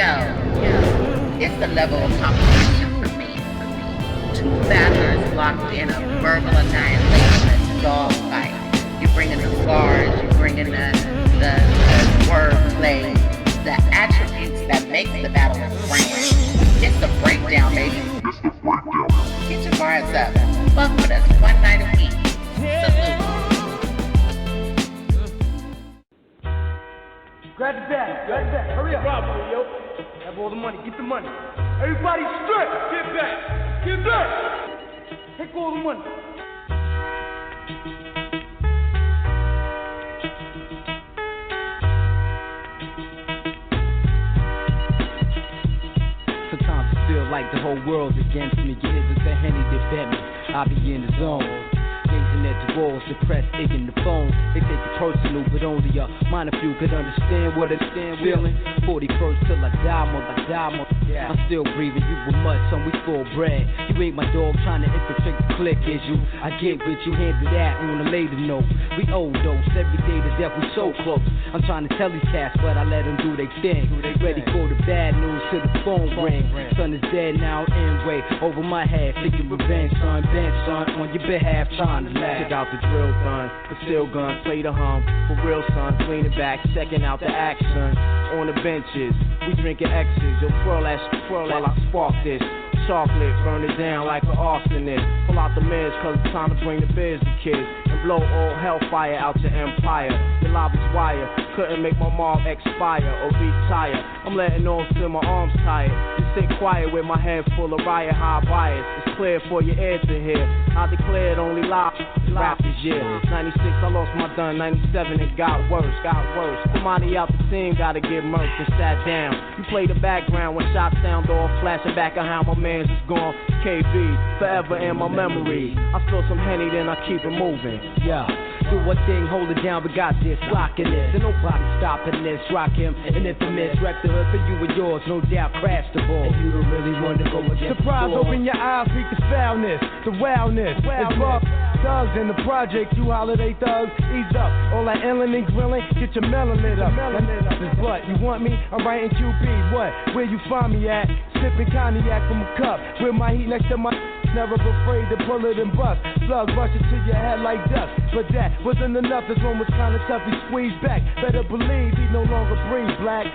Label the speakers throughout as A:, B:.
A: It's the level of competition for me. Two battlers locked in a verbal annihilation, dog fight. You bring in the bars, you bring in the wordplay, the attributes that makes the battle grand. It's the breakdown, baby. Get your guards up. Fuck with us one night a week. Salute.
B: Grab the bag. Hurry up. Robbery, yo. Have all the money. Get the money. Everybody strip. Get back. Take all the money.
C: Sometimes I feel like the whole world's against me. Get it with the Henny that bet me. I be in the zone. Gazing at the walls, depressed, aching the phone. They take it personal, but only a minor few could understand what I'm feeling. 41st till I die, mother. I'm still breathing, you were mud, son, we full bread. You ain't my dog trying to infiltrate the clique, is you? I get with you, handle that on a later note. We overdose, every day to death, we so close. I'm trying to tell these cats, but I let them do their thing. Ready for the bad news till the phone ring. Son is dead now, anyway, over my head. Taking revenge, son, bench, son, on your behalf, trying to laugh.
D: Check out the drill, son, the steel gun, play the hum. For real, son, leaning back, checking out the action. On the benches, we drinking X's. Yo, twirl that while I spark this. Chocolate, burn it down like an arsonist. Pull out the meds, cause it's time to bring the biz to kids. And blow all hellfire out your empire. Your lobby's wire, couldn't make my mob expire or retire. I'm letting off till my arms tired. Just sit quiet with my head full of riot high bias. It's clear for your ear to hear. I declared only live rap this year. 96, I lost my done. 97, it got worse. Somebody out the team gotta get murked and sat down. You play the background when shots sound off, flashing back on how my man's is gone. KB, forever in my memory. I spill some Henny, then I keep it moving.
C: Yeah. Do a thing, hold it down, we got this, rockin' this. And nobody stopping this, rock him. And infamous, wreck the hood for you and yours, no doubt, crash the ball. And you don't really want to go against
B: surprise, open your eyes, read the foulness, the wildness. It's rough, thugs in the project, you holiday thugs, ease up. All that illin' and grillin', get your melon lit up. This what, you want me? I'm writing QB, what? Where you find me at? Sipping cognac from a cup, with my heat next to my never afraid to pull it and bust. Slugs rush it to your head like dust. But that wasn't enough, this one was kinda tough, he squeezed back. Better believe he no longer breathes black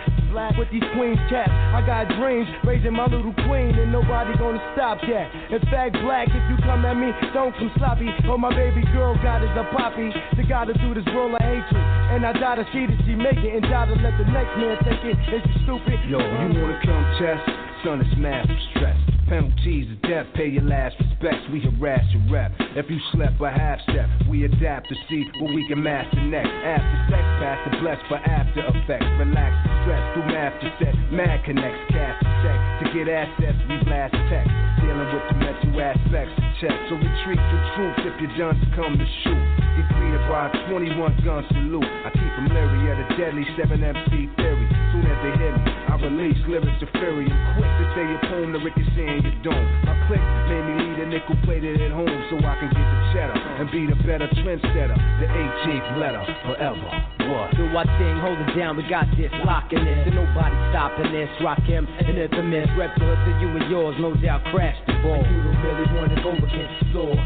B: with these queens caps. I got dreams, raising my little queen, and nobody gonna stop that. In fact, black, if you come at me, don't come sloppy. Oh, my baby girl got is a poppy. They gotta do this roll of hatred, and I die to see that she make it, and die to let the next man take it. Is you stupid?
E: Yo, you wanna come test? Son, it's massive stress. Penalties of death, pay your last respects. We harass your rep. If you slept a half step, we adapt to see what we can master next. After sex, pass the bless for after effects. Relax the stress through master set. Mad connects, cast a check. To get assets, we blast text. Dealing with the mental aspects of check. So retreat your troops if you're done to come to shoot. Get greeted by a 21 gun salute. I keep them leery at a deadly 7 MC theory. Soon as they hit me, I release lyrics of fury. I'm quick to say your poem to ricochet in your dome. My click made me lead a nickel plated at home so I can get the cheddar and be the better trendsetter. The 18th letter forever. What?
C: Do our thing, hold it down, we got this, locking this. And nobody stopping this, rock him and infamous. Rep the hood to you and yours, no doubt crash the ball. And you don't really want to go against the source.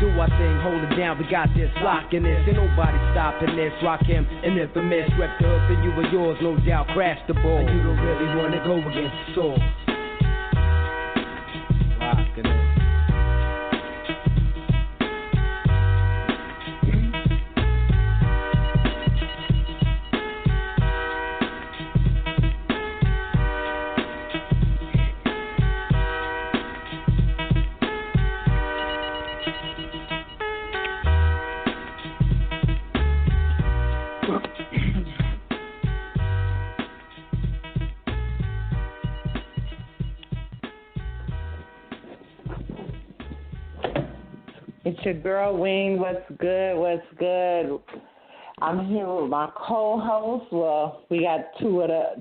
C: Do our thing, hold it down, we got this, locking this. Ain't nobody stopping this, rock him and infamous. Rep the hood for you and yours, no doubt crash the ball. And you don't really want to go against the source. Locking it.
A: It's your girl Wing. What's good? I'm here with my co-host. Well, we got two of the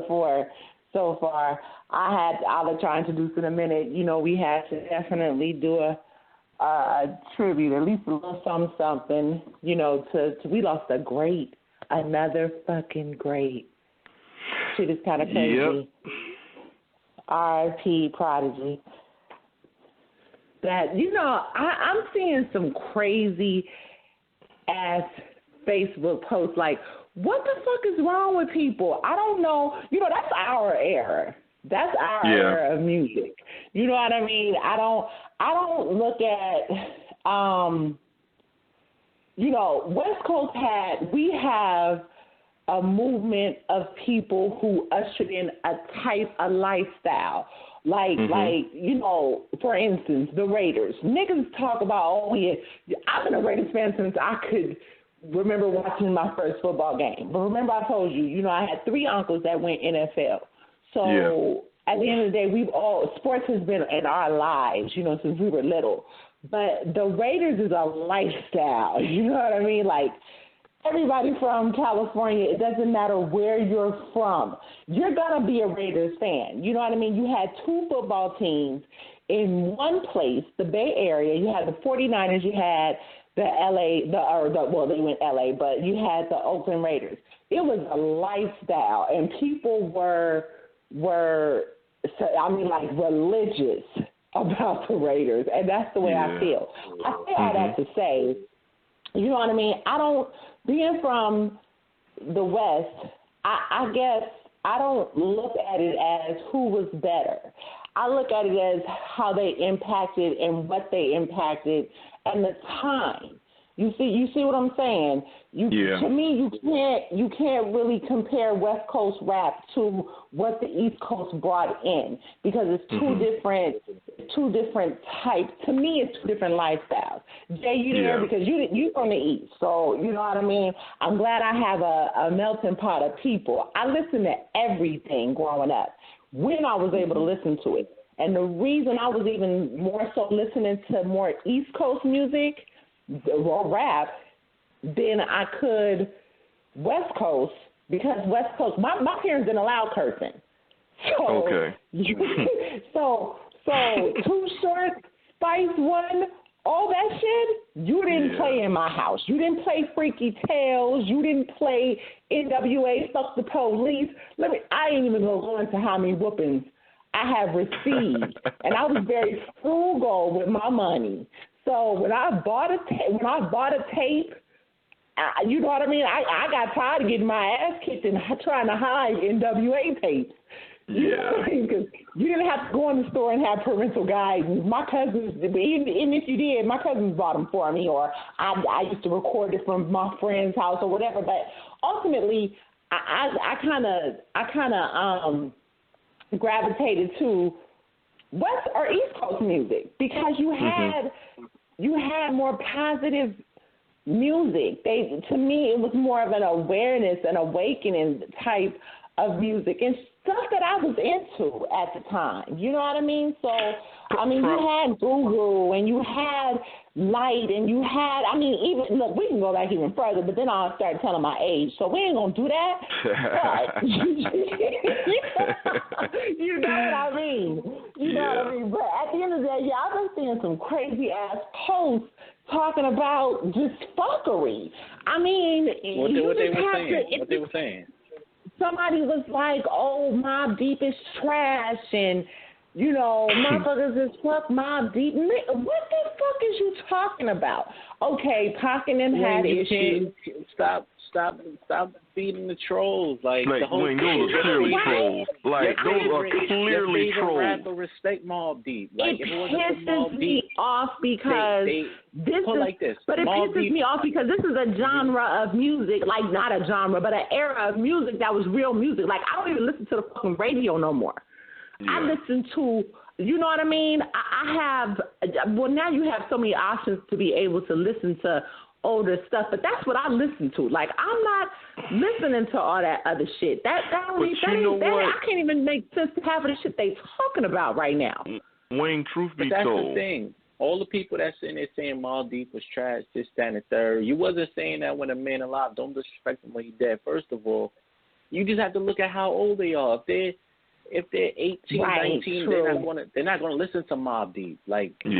A: four so far. I'll try to introduce in a minute. You know, we had to definitely do a tribute, at least a little something. You know, to we lost another fucking great. shit is kind of crazy.
F: Yep.
A: R.I.P. Prodigy. That, you know, I'm seeing some crazy ass Facebook posts like, what the fuck is wrong with people? I don't know. You know, that's our era. That's our era of music. You know what I mean? I don't look at, you know, West Coast we have a movement of people who ushered in a lifestyle. Like, you know, for instance, the Raiders. Niggas talk about, oh, yeah, I've been a Raiders fan since I could remember watching my first football game. But remember I told you, you know, I had 3 uncles that went NFL. So at the end of the day, sports has been in our lives, you know, since we were little. But the Raiders is a lifestyle, you know what I mean? Like, everybody from California, it doesn't matter where you're from, you're going to be a Raiders fan. You know what I mean? You had 2 football teams in one place, the Bay Area. You had the 49ers, you had the well, they went LA, but you had the Oakland Raiders. It was a lifestyle, and people were like religious about the Raiders, and that's the way I feel. I say all that to say, you know what I mean? Being from the West, I guess I don't look at it as who was better. I look at it as how they impacted and what they impacted and the time. You see what I'm saying? To me, you can't really compare West Coast rap to what the East Coast brought in, because it's two different types. To me, it's 2 different lifestyles. Jay, you there because you from the East, so you know what I mean. I'm glad I have a melting pot of people. I listened to everything growing up when I was able to listen to it, and the reason I was even more so listening to more East Coast music or rap than I could West Coast, because West Coast, my parents didn't allow cursing. So, so Too Short, Spice One, all that shit, you didn't play in my house. You didn't play Freaky Tales. You didn't play NWA, Fuck the Police. I ain't even gonna go into how many whoopings I have received, and I was very frugal with my money. So when I bought a tape, you know what I mean? I got tired of getting my ass kicked and trying to hide NWA tapes. You know what I mean? Because you didn't have to go in the store and have parental guidance. My cousins, even if you did, my cousins bought them for me, or I used to record it from my friend's house or whatever. But ultimately, I kind of gravitated to West or East Coast music, because you had more positive music. To me, it was more of an awareness, an awakening type of music and stuff that I was into at the time. You know what I mean? So, I mean, you had Guru and you had Light and you had, I mean, even, look, we can go back even further, but then I'll start telling my age. So we ain't going to do that. But, you know what I mean? You know what I mean? But at the end of the day, I've been seeing some crazy-ass posts talking about just fuckery. I mean,
G: what they were saying.
A: Somebody was like, oh, Mobb Deep is trash, and, you know, motherfuckers is fuck Mobb Deep. What the fuck is you talking about? Okay, Pac and them had issues.
G: Stop feeding the trolls. Like the whole
F: those are clearly trolls. Like, those are clearly trolls.
G: Rapper respect Mobb Deep. Like,
A: it pisses me off because this pisses me off because this is a genre of music, like not a genre, but an era of music that was real music. Like, I don't even listen to the fucking radio no more. Yeah. I listen to, you know what I mean? Now you have so many options to be able to listen to older stuff, but that's what I listen to. Like, I'm not listening to all that other shit. I can't even make sense to half of the shit they talking about right now.
F: Wayne, truth be told.
G: But that's the thing. All the people that's in there saying Mobb Deep was trash, this, that, and the third, you wasn't saying that when a man alive. Don't disrespect him when he's dead. First of all, you just have to look at how old they are. If they're 18, 19, they're not going to listen to Mobb Deep. Like, they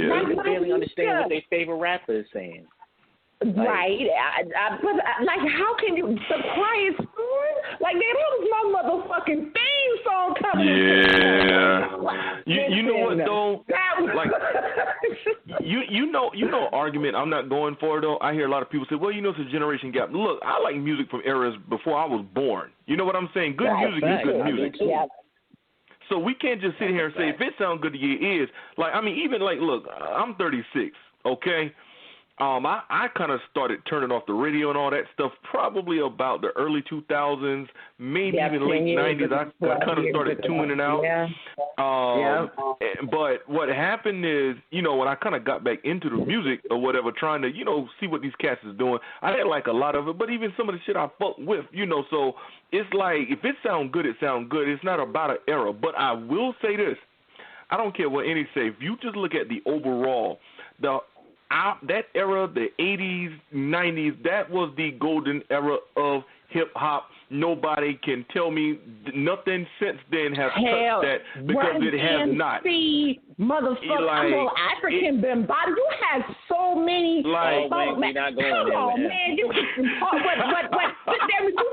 G: barely understand what their favorite rapper is saying.
H: Right, but like, how can you? The Quiet Storm? Like, that was my motherfucking theme song coming.
F: Yeah. You know what though? Like, you know, argument I'm not going for though. I hear a lot of people say, well, you know, it's a generation gap. Look, I like music from eras before I was born. You know what I'm saying? Good music is good music.
H: Yeah.
F: So we can't just sit here and say if it sounds good to your ears. Like, I mean, even like, look, I'm 36. Okay. I kind of started turning off the radio and all that stuff probably about the early 2000s, maybe even late 90s. I kind of started tuning out. But what happened is, you know, when I kind of got back into the music or whatever, trying to, you know, see what these cats is doing, I didn't like a lot of it, but even some of the shit I fuck with, you know, so it's like if it sounds good, it sounds good. It's not about an era. But I will say this. I don't care what any say. If you just look at the overall, that era, the 80s, 90s, that was the golden era of hip-hop. Nobody can tell me nothing since then has touched that because it has not.
H: Motherfucker, I'm all African Bambaataa. You had so many.
G: Like, we're not going
H: come
G: there,
H: on, man. You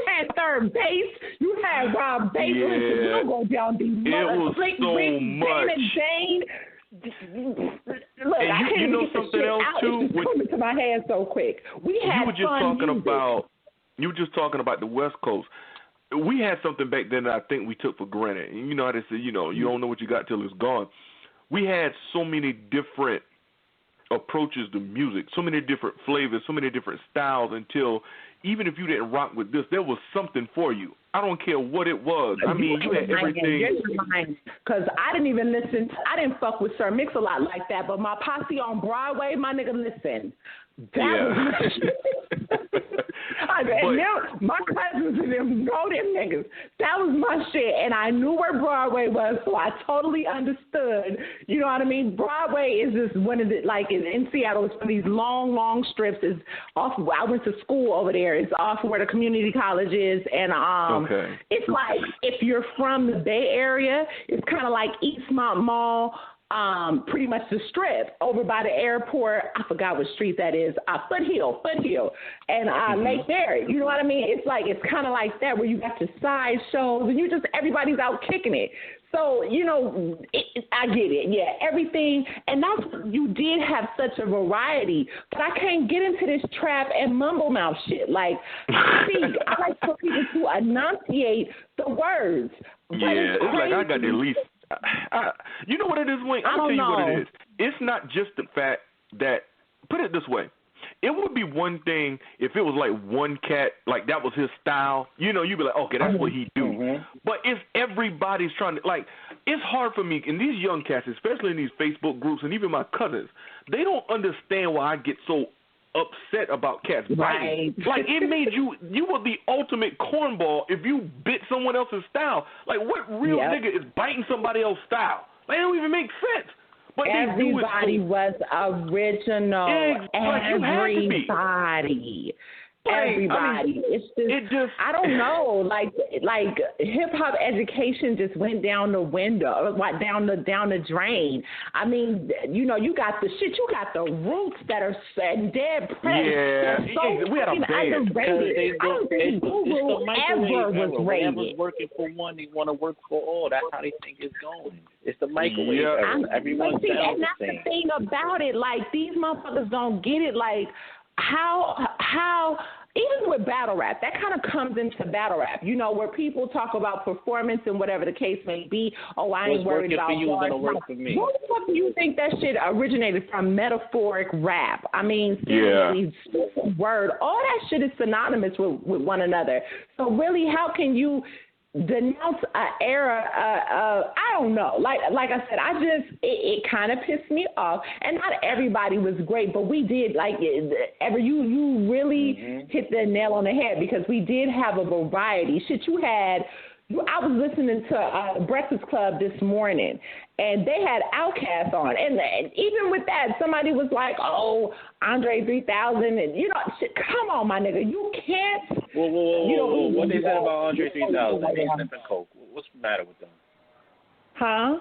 H: had third base. You had Rob Baker.
F: Yeah.
H: You go down these
F: It was so much.
H: Jane. Look,
F: and
H: I can't
F: you know
H: get
F: something
H: shit
F: else
H: out.
F: too.
H: It's just coming to my head so quick.
F: You were just talking about the West Coast. We had something back then that I think we took for granted. And you know how they say, you know, you don't know what you got till it's gone. We had so many different approaches to music, so many different flavors, so many different styles until even if you didn't rock with this, there was something for you. I don't care what it was. I mean, you had everything.
H: Because I didn't even listen. I didn't fuck with Sir Mix-a-Lot like that, but my posse on Broadway, my nigga, listen. That was my cousins and them know them niggas. That was my shit, and I knew where Broadway was, so I totally understood. You know what I mean? Broadway is just one of the, like in Seattle, it's one of these long strips. It's off. I went to school over there. It's off where the community college is, and it's like if you're from the Bay Area, it's kind of like Eastmont Mall. Pretty much the strip over by the airport. I forgot what street that is. Foothill, and Lake Berry. You know what I mean? It's like it's kind of like that where you got your side shows and everybody's out kicking it. So you know, I get it. Yeah, everything, and that's you did have such a variety. But I can't get into this trap and mumble mouth shit. Like, I like for people to enunciate the words.
F: Yeah, it's like I got the least. You know what it is, Wayne? I'll tell you what it is. It's not just the fact that, put it this way, it would be one thing if it was like one cat, like that was his style. You know, you'd be like, okay, that's what he do. Mm-hmm. But if everybody's trying to, like, it's hard for me, and these young cats, especially in these Facebook groups and even my cousins, they don't understand why I get so upset about cats biting. Like, it made you were the ultimate cornball if you bit someone else's style. Like, what real nigga is biting somebody else's style? Like, it don't even make sense. But
H: everybody was original. Everybody. Everybody. It's just I don't know. Like hip hop education just went down the window, down the drain. I mean, you know, you got the shit. You got the roots that are dead pressed.
F: Yeah, we had a band.
H: I don't think Google ever was rated.
G: Whoever's working for one, they want to work for all. That's how they think it's going. It's the microwave era. Everyone sounds the same.
H: And that's the thing about it. Like, these motherfuckers don't get it. Like, how even with battle rap, that kind of comes into battle rap, you know, where people talk about performance and whatever the case may be. Oh, I ain't worried about bars.
G: Work for me.
H: What the fuck do you think that shit originated from? Metaphoric rap. I mean, seriously, word, all that shit is synonymous with one another. So really, how can you denounce an era? I don't know. Like I said, it kind of pissed me off. And not everybody was great, but we did you really hit the nail on the head, because we did have a variety. Shit, you had. I was listening to Breakfast Club this morning, and they had Outkast on. And even with that, somebody was like, oh, Andre 3000. And, you know, shit, come on, my nigga. You can't.
G: Whoa. What they said about Andre 3000? They sniffing coke. What's the matter with them?
H: Huh?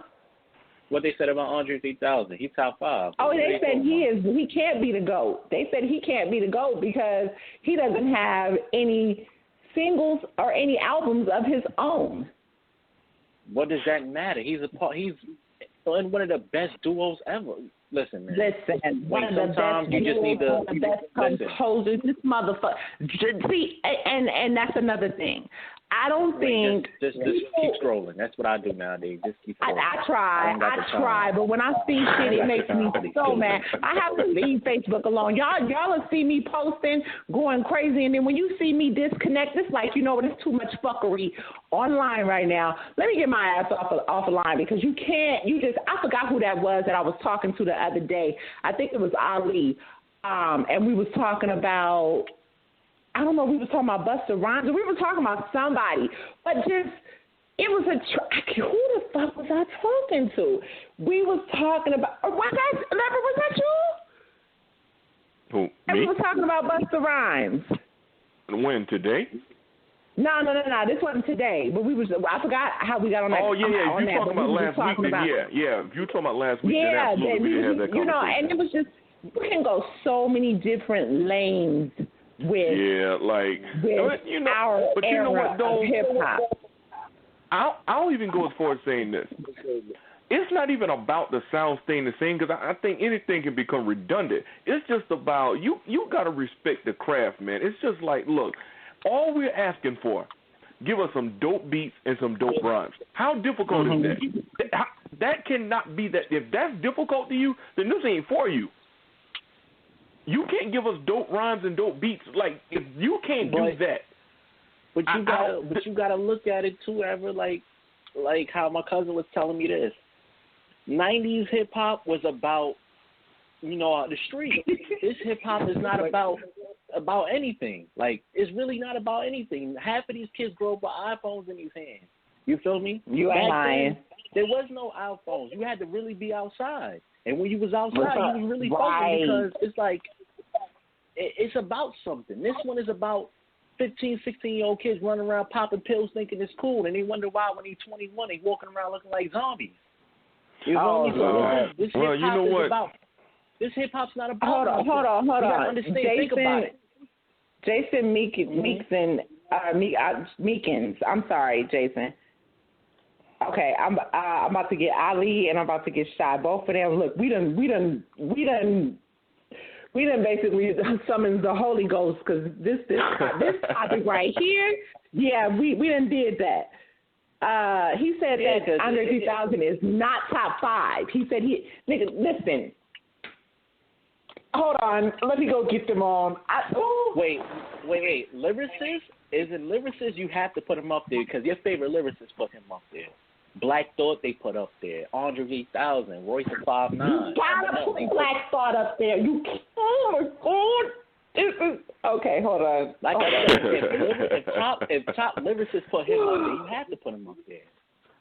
G: What they said about Andre 3000? He's top 5.
H: Oh, they said he can't be the GOAT. They said he can't be the GOAT because he doesn't have any singles or any albums of his own.
G: What does that matter? He's in one of the best duos ever. Listen, man.
H: Listen, one of the best duos, the best composers. This motherfucker. See, and that's another thing. I don't think
G: just keep scrolling. That's what I do nowadays. Just keep scrolling.
H: I try, but when I see shit, it makes me so mad. I have to leave Facebook alone. Y'all will see me posting, going crazy, and then when you see me disconnect, it's like, you know what? It's too much fuckery online right now. Let me get my ass off the line because you can't. I forgot who that was that I was talking to the other day. I think it was Ali, and we was talking about. I don't know, we were talking about Busta Rhymes, or we were talking about somebody, but just, it was who the fuck was I talking to? We was talking about, was that you?
F: Who, me?
H: And we were talking about Busta Rhymes.
F: When, today?
H: No, this wasn't today, but I forgot how we got on that.
F: Oh, yeah, you talking about last week, yeah, if you talking about last week, then absolutely we didn't have that conversation.
H: You know, and it was just, we can go so many different lanes with our era of hip hop.
F: I'll even go as far as saying this. It's not even about the sound staying the same because I think anything can become redundant. It's just about you got to respect the craft, man. It's just like, look, all we're asking for, give us some dope beats and some dope rhymes. How difficult is that? That cannot be that. If that's difficult to you, then this ain't for you. You can't give us dope rhymes and dope beats. Like, if you can't do that.
G: But you gotta look at it too, ever like how my cousin was telling me this. 90s hip hop was about, the street. This hip hop is not about anything. Like, it's really not about anything. Half of these kids grow up with iPhones in these hands. You feel me?
H: You ain't lying.
G: There was no iPhones. You had to really be outside. And when you was outside, you was really focused because it's like, it's about something. This one is about 15, 16-year-old kids running around popping pills thinking it's cool, and they wonder why when they're 21 they walking around looking like zombies. You know what? This hip-hop's not about
H: Hold on.
G: You gotta understand, think about it.
H: Jason Meekins. I'm sorry, Jason. Okay, I'm about to get Ali and I'm about to get Shy. Both of them. Look, we done basically summoned the Holy Ghost because this topic right here. Yeah, we done did that. He said that Andre 3000 is not top 5. He said nigga, listen. Hold on, let me go get them on.
G: Wait. Lyricist? Is it lyricist? You have to put him up there because your favorite lyricist put him up there. Black Thought they put up there. Andre 3000, Royce the 5'9".
H: You gotta put Black Thought up there. You can't. Oh my God. Okay, hold on.
G: Like I said, if top lyricists put him up there, you have to put him up there.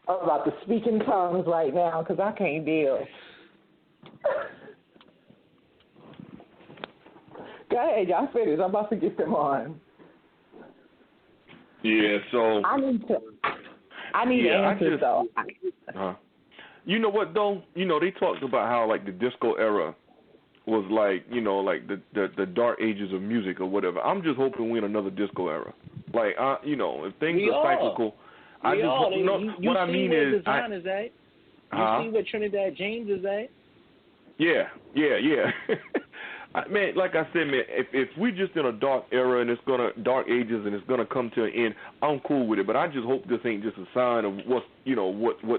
H: I'm about to speak in tongues right now because I can't deal. Go ahead, y'all finish. I'm about to get them on.
F: Yeah, so
H: I need answers though.
F: You know what though? They talked about how like the disco era was like, like the dark ages of music or whatever. I'm just hoping we're in another disco era. Like, if things are cyclical, I just hope. What I mean is,
G: you see where Trinidad James is at?
F: Yeah. Man, like I said, man, if we're just in a dark era and dark ages and it's gonna come to an end, I'm cool with it. But I just hope this ain't just a sign of what's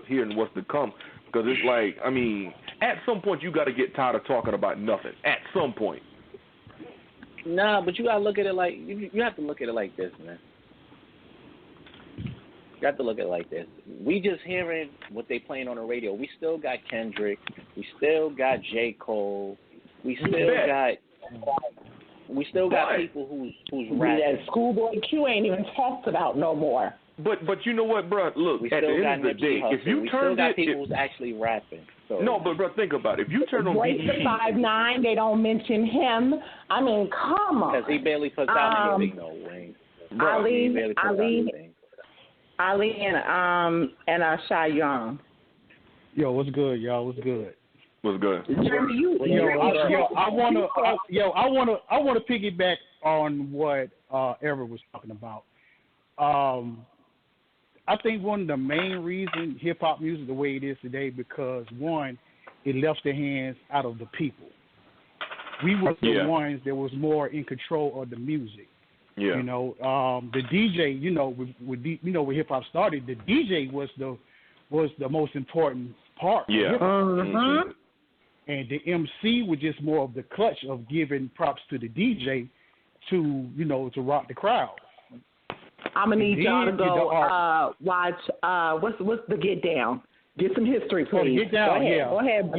F: here and what's to come. Because it's like, I mean, at some point you got to get tired of talking about nothing. At some point.
G: Nah, but you gotta look at it like you have to look at it like this, man. You have to look at it like this. We just hearing what they playing on the radio. We still got Kendrick. We still got J. Cole. We still got people who's rapping.
H: That Schoolboy Q ain't even talked about no more.
F: But you know what, bro? Look, at the end of the day, if you turn
G: got people who's actually rapping. So.
F: No, but bro, think about it. If you turn on
H: Royce the 5'9", they don't mention him. I mean, come on.
G: Because he barely puts out anything, though, Wayne.
H: Ali and Shy Young.
I: Yo, what's good, y'all? What's good?
F: What's good?
H: Jeremy,
I: I wanna piggyback on what Everett was talking about. I think one of the main reasons hip hop music the way it is today because one, it left the hands out of the people. We were the ones that was more in control of the music.
F: Yeah.
I: You know, the DJ, you know, when hip hop started, the DJ was the most important part.
F: Yeah.
I: Of hip-hop. And the MC was just more of the clutch of giving props to the DJ to rock the crowd.
H: I'm gonna need y'all to go watch what's the Get Down. Get some history, please.
I: Get Down,
H: Go ahead.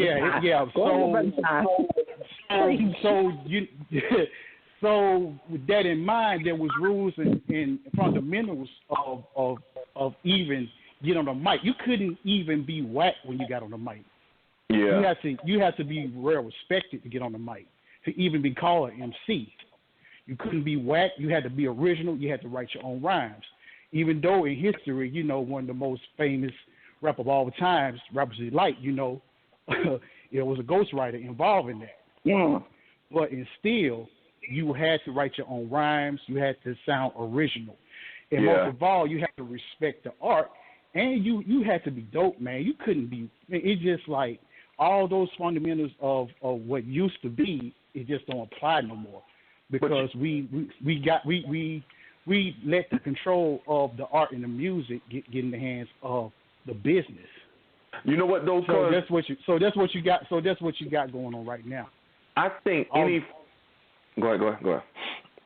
I: So with that in mind, there was rules and fundamentals of even get on the mic. You couldn't even be whack when you got on the mic.
F: Yeah.
I: You had to be well respected to get on the mic to even be called an MC. You couldn't be whack. You had to be original. You had to write your own rhymes. Even though in history, one of the most famous rapper of all times, Rappers Delight, there was a ghostwriter involved in that.
H: Yeah.
I: But still, you had to write your own rhymes. You had to sound original. And most of all, you had to respect the art. And you had to be dope, man. You couldn't be. It's just like all those fundamentals of what used to be, it just don't apply no more. Because we let the control of the art and the music get in the hands of the business.
F: You know what though?
I: So that's what you got going on right now.
F: I think Go ahead.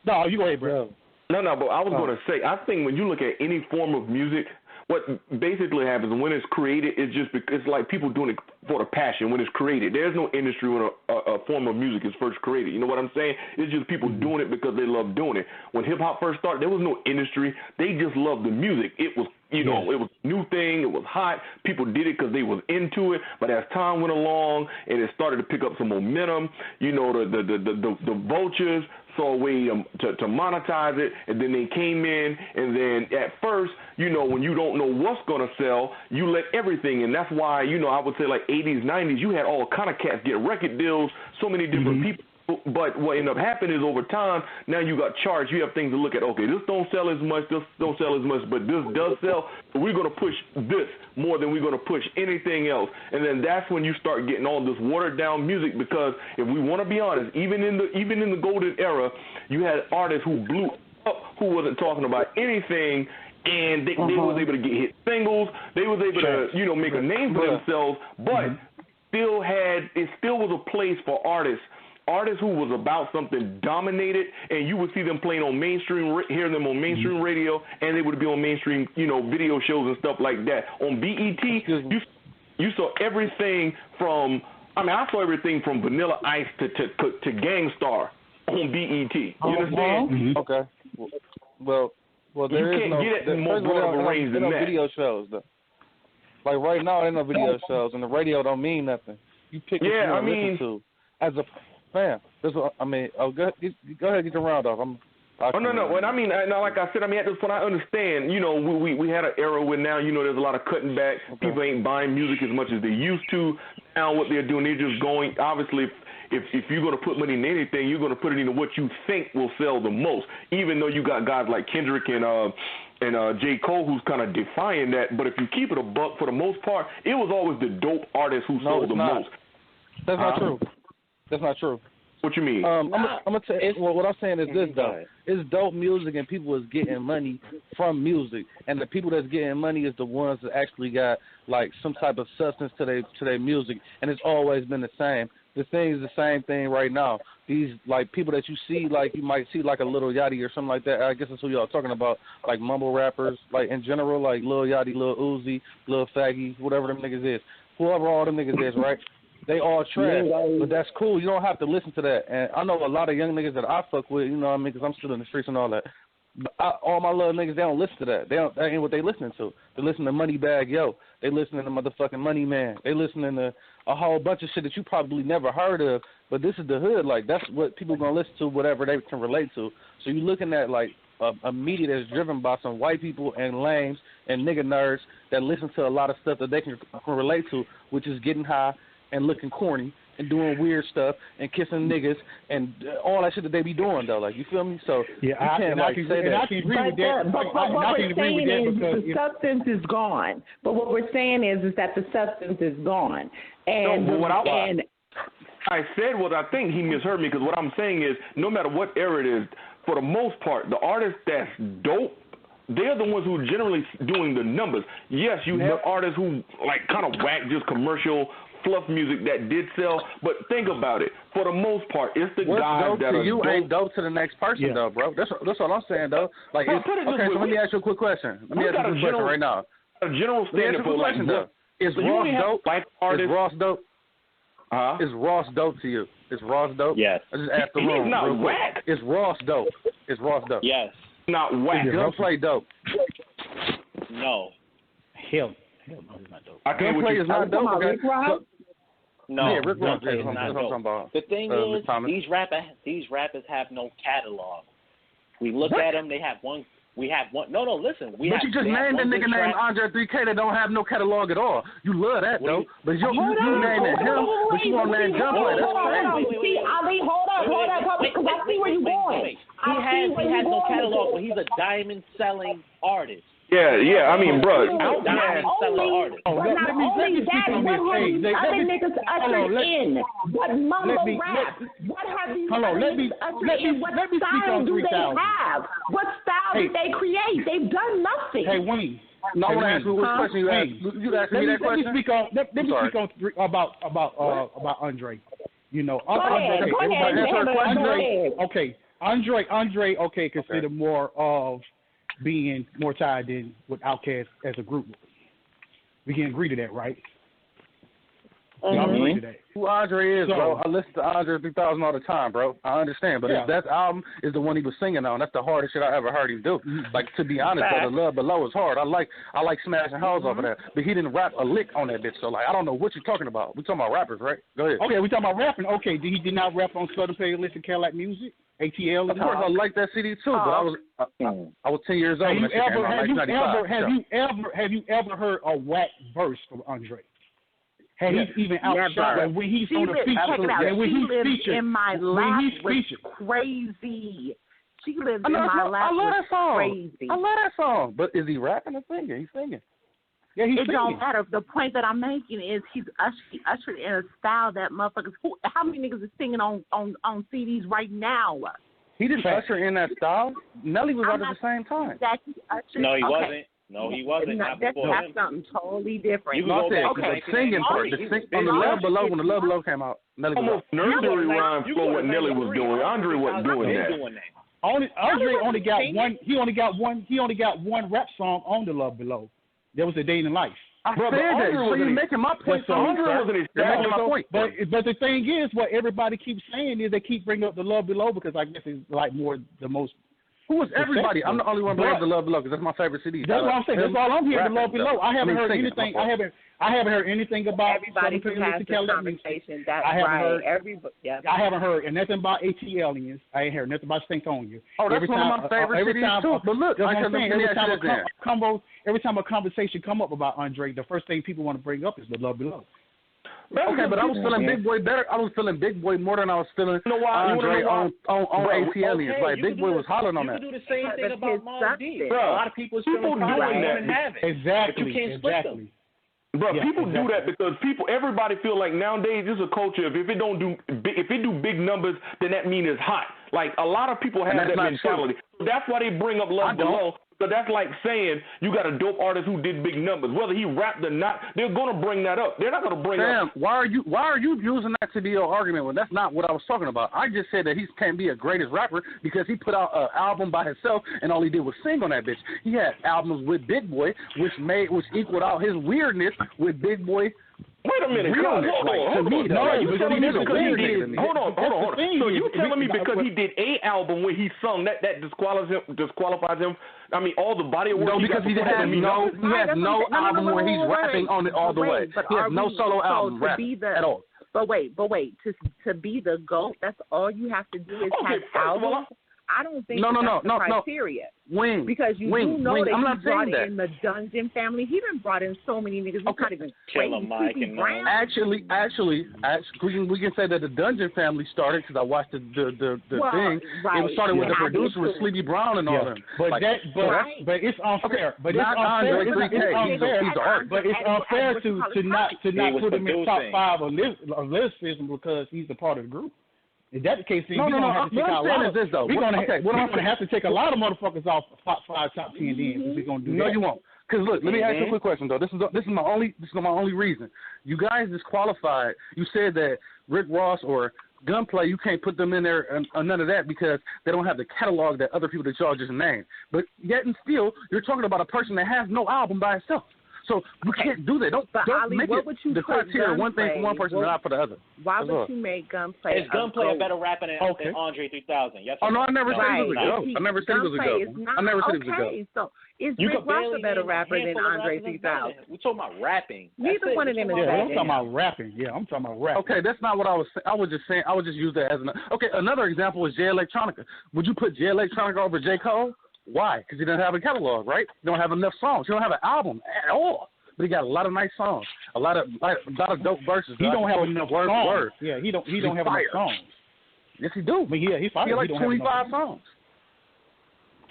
I: No, you go ahead, bro.
F: No, but I was going to say, I think when you look at any form of music, what basically happens when it's created, it's like people doing it for the passion when it's created. There's no industry when a form of music is first created. You know what I'm saying? It's just people doing it because they love doing it. When hip hop first started, there was no industry. They just loved the music. It was, it was a new thing. It was hot. People did it because they was into it. But as time went along and it started to pick up some momentum, the vultures saw a way to monetize it, and then they came in, and then at first, when you don't know what's going to sell, you let everything in. That's why, I would say like 80s, 90s, you had all kind of cats get record deals, so many different people. But what ended up happening is over time, now you got charts. You have things to look at. Okay, this don't sell as much, this don't sell as much, but this does sell. So we're going to push this more than we're going to push anything else. And then that's when you start getting all this watered down music, because if we want to be honest, even in the golden era, you had artists who blew up who wasn't talking about anything, and they was able to get hit singles. They was able to make a name for themselves, but it still was a place for artists who was about something dominated, and you would see them playing on mainstream, hear them on mainstream radio, and they would be on mainstream, video shows and stuff like that. On BET, you saw everything from, I saw everything from Vanilla Ice to Gang Starr on BET. You understand?
J: Mm-hmm. Okay. Well, there
F: you can't get it more broad of a range than that.
J: Video shows, though. Like right now, there ain't no video shows, and the radio don't mean nothing. You pick what you want to listen to. As a fan, go ahead, get your round off.
F: No. When like I said, at this point, I understand. We had an era where now, there's a lot of cutting back. Okay. People ain't buying music as much as they used to. Now, what they're doing, they're just going. Obviously, if you're going to put money in anything, you're going to put it into what you think will sell the most. Even though you got guys like Kendrick and J. Cole who's kind of defying that. But if you keep it a buck, for the most part, it was always the dope artists who sold the most.
J: That's not true. That's not true.
F: What you mean?
J: I'm gonna tell you. Well, what I'm saying is this though: it's dope music, and people is getting money from music, and the people that's getting money is the ones that actually got like some type of substance to their music, and it's always been the same. The thing is the same thing right now. These like people that you see, like you might see like a Lil Yachty or something like that. I guess that's who y'all talking about, like mumble rappers, like in general, like Lil Yachty, Lil Uzi, Lil Faggy, whatever them niggas is, whoever all them niggas is, right? They all trash, but that's cool. You don't have to listen to that. And I know a lot of young niggas that I fuck with, because I'm still in the streets and all that. But all my little niggas, they don't listen to that. That ain't what they listening to. They listen to Moneybagg Yo. They listening to motherfucking Money Man. They listening to a whole bunch of shit that you probably never heard of. But this is the hood. Like, that's what people gonna listen to, whatever they can relate to. So you looking at, like, a media that's driven by some white people and lames and nigga nerds that listen to a lot of stuff that they can relate to, which is getting high and looking corny and doing weird stuff and kissing niggas and all that shit that they be doing though. Like, you feel me? So
I: yeah, I can agree with that.
H: But what we're saying is the substance is gone. But what we're saying is that the substance is gone. And
F: I said what I think he misheard me, because what I'm saying is no matter what era it is, for the most part, the artist that's dope, they're the ones who are generally doing the numbers. Yes, you have artists who like kind of whack, just commercial fluff music that did sell, but think about it. For the most part, it's the guys that are
J: you
F: dope.
J: Ain't dope to the next person though, bro. That's all I'm saying though. Like, okay, so let me ask you a quick question. Let me ask you a quick question right now.
F: A general standard for like
J: though. Is Ross dope? Is Ross dope? Is Ross dope to you? Is Ross dope?
G: Yes.
J: I just asked the room.
F: He's not whack.
J: Is Ross dope? Is Ross dope?
G: Yes.
F: Not whack.
J: Is Gunplay dope?
G: No.
I: Hell no, he's not dope.
J: Gunplay is not dope.
G: No.
J: Yeah, Rick Ross
G: is not dope. The thing is, these rappers have no catalog. We look at them. They have one. We have one. No, listen.
J: But you just named a nigga named Andre 3K that don't have no catalog at all. You love that though. But you naming him, but you want to name Gunplay. That's crazy.
H: See, Ali, hold up, because I see where you're going.
G: He has no catalog, but he's a diamond selling artist.
F: Yeah. I mean, bro.
G: Diamond selling artist.
H: Not only that, what have these other niggas ushered in? What mumble rap? What have these other niggas ushered in? What style do they have? What style did they create? They've done nothing.
I: Hey, Wayne.
J: No, I want to ask you what question you asked. You asked me that question?
I: Let me speak on about Andre. You know,
H: Go ahead.
I: Andre, considered more of being more tied in with Outkast as a group. We can agree to that, right? Y'all agree to that.
J: Who Andre is, bro? I listen to Andre 3000 all the time, bro. I understand, but if that album is the one he was singing on, that's the hardest shit I ever heard him do. Like, to be honest, though, The Love Below is hard. I like smashing hoes off of that, but he didn't rap a lick on that bitch. So like, I don't know what you're talking about. We talking about rappers, right? Go ahead.
I: Okay, we talking about rapping. Okay, he did not rap on Southern Playlist and Cadillac Music. ATL.
J: Of course, I like that CD too, but I was 10 years old.
I: Have you ever heard a whack verse from Andre? Had he even outshot when he's on the feature? And when he featured
A: in my lap was crazy. She lives in my lap was crazy.
J: I love that song. But is he rapping or singing? He's singing.
I: Yeah, he's
A: singing. It don't matter. The point that I'm making is he ushered in a style that motherfuckers. How many niggas are singing on CDs right now?
J: He didn't usher in that style. Nelly was out at the same time.
G: No, he wasn't. No, he wasn't.
A: That's something totally different.
J: The singing part, on The Love Below, when The Love Below came out, Nelly was
F: nursery rhyme for what Nelly was doing. Andre wasn't doing that.
I: Andre only got one. He only got one rap song on The Love Below. There was A Day in the Life.
J: I said that. So you're making my point.
I: But the thing is, what everybody keeps saying is they keep bringing up The Love Below because I guess it's like more the most.
J: Who is everybody? I'm the only one bringing up The Love Below because that's my favorite CD.
I: That's what I'm saying. That's all I'm hearing. The Love Below. I haven't heard anything. I haven't heard anything about
A: everybody who has this conversation. That's
I: I haven't
A: heard.
I: I haven't heard nothing about ATLians. I ain't heard nothing about Stankonia.
J: Oh, that's one of my favorite CDs too. But look,
I: every time a conversation come up about Andre, the first thing people want to bring up is The Love Below.
J: Okay, but I was feeling Big Boy better. I was feeling Big Boy more than I was feeling Andre on ATLians. Like, Big Boy was hollering on that.
G: You can do the same thing about MOBB. A lot of people doing that.
I: Exactly.
G: But you can't split them.
F: Bro, people do that because everybody feel like nowadays this is a culture. If it do big numbers, then that means it's hot. Like, a lot of people have that mentality. So that's why they bring up Love Below. So that's like saying you got a dope artist who did big numbers. Whether he rapped or not, they're gonna bring that up. They're not gonna bring up.
J: Why are you using that to be your argument when that's not what I was talking about? I just said that he can't be a greatest rapper because he put out an album by himself and all he did was sing on that bitch. He had albums with Big Boy, which equaled out his weirdness with Big Boy.
F: Wait a minute. Hold on. So you telling me because he did a album where he sung that disqualifies him? I mean, all the body of work.
J: No, because he has no album where he's rapping on it all the way. He has no solo album rapping at all.
A: But wait, to be the GOAT, that's all you have to do is have albums.
K: I don't think that's the criteria. Because you do know that he brought in the Dungeon family. He done brought in so many niggas. We can't even
G: Killer Mike and
K: Brown.
J: Actually, we can say that the Dungeon family started because I watched the thing.
K: Right.
J: It started with the producer with Sleepy Brown and all them.
I: But but it's unfair. But it's unfair. But it's unfair to not put him in top 5 of lyricism because he's a part of the group. If that's the case, then we're gonna have to take a lot. We're gonna have to take a lot of motherfuckers off top 5, top 10. Then if we're gonna do that.
J: No, you won't. Because look, let me ask you a quick question though. This is my only reason. You guys disqualified. You said that Rick Ross or Gunplay, you can't put them in there and none of that because they don't have the catalog that other people that y'all just named. But yet and still, you're talking about a person that has no album by itself. So you can't do that. Don't
K: Ali,
J: make it the criteria one thing for one person and not for the other.
K: Why would you make Gunplay?
G: Is Gunplay a better rapper than Andre 3000? Yes.
J: Oh no, I never said he was a goat. I never said he was a goat. I never said he was a goat.
K: So is Rick Ross a better rapper than Andre 3000?
G: We're talking about rapping.
K: Neither one of them is
I: better. I'm talking about rapping. Yeah, I'm talking about rapping.
J: Okay, that's not what I was saying. I was just saying. I would just use that as another example is Jay Electronica. Would you put Jay Electronica over J. Cole? Why? Because he doesn't have a catalog, right? He don't have enough songs. He don't have an album at all. But he got a lot of nice songs, a lot of dope verses.
I: He don't have enough songs. Yeah, he don't have enough songs.
J: Yes, he do.
I: But yeah, he
J: like 25 songs.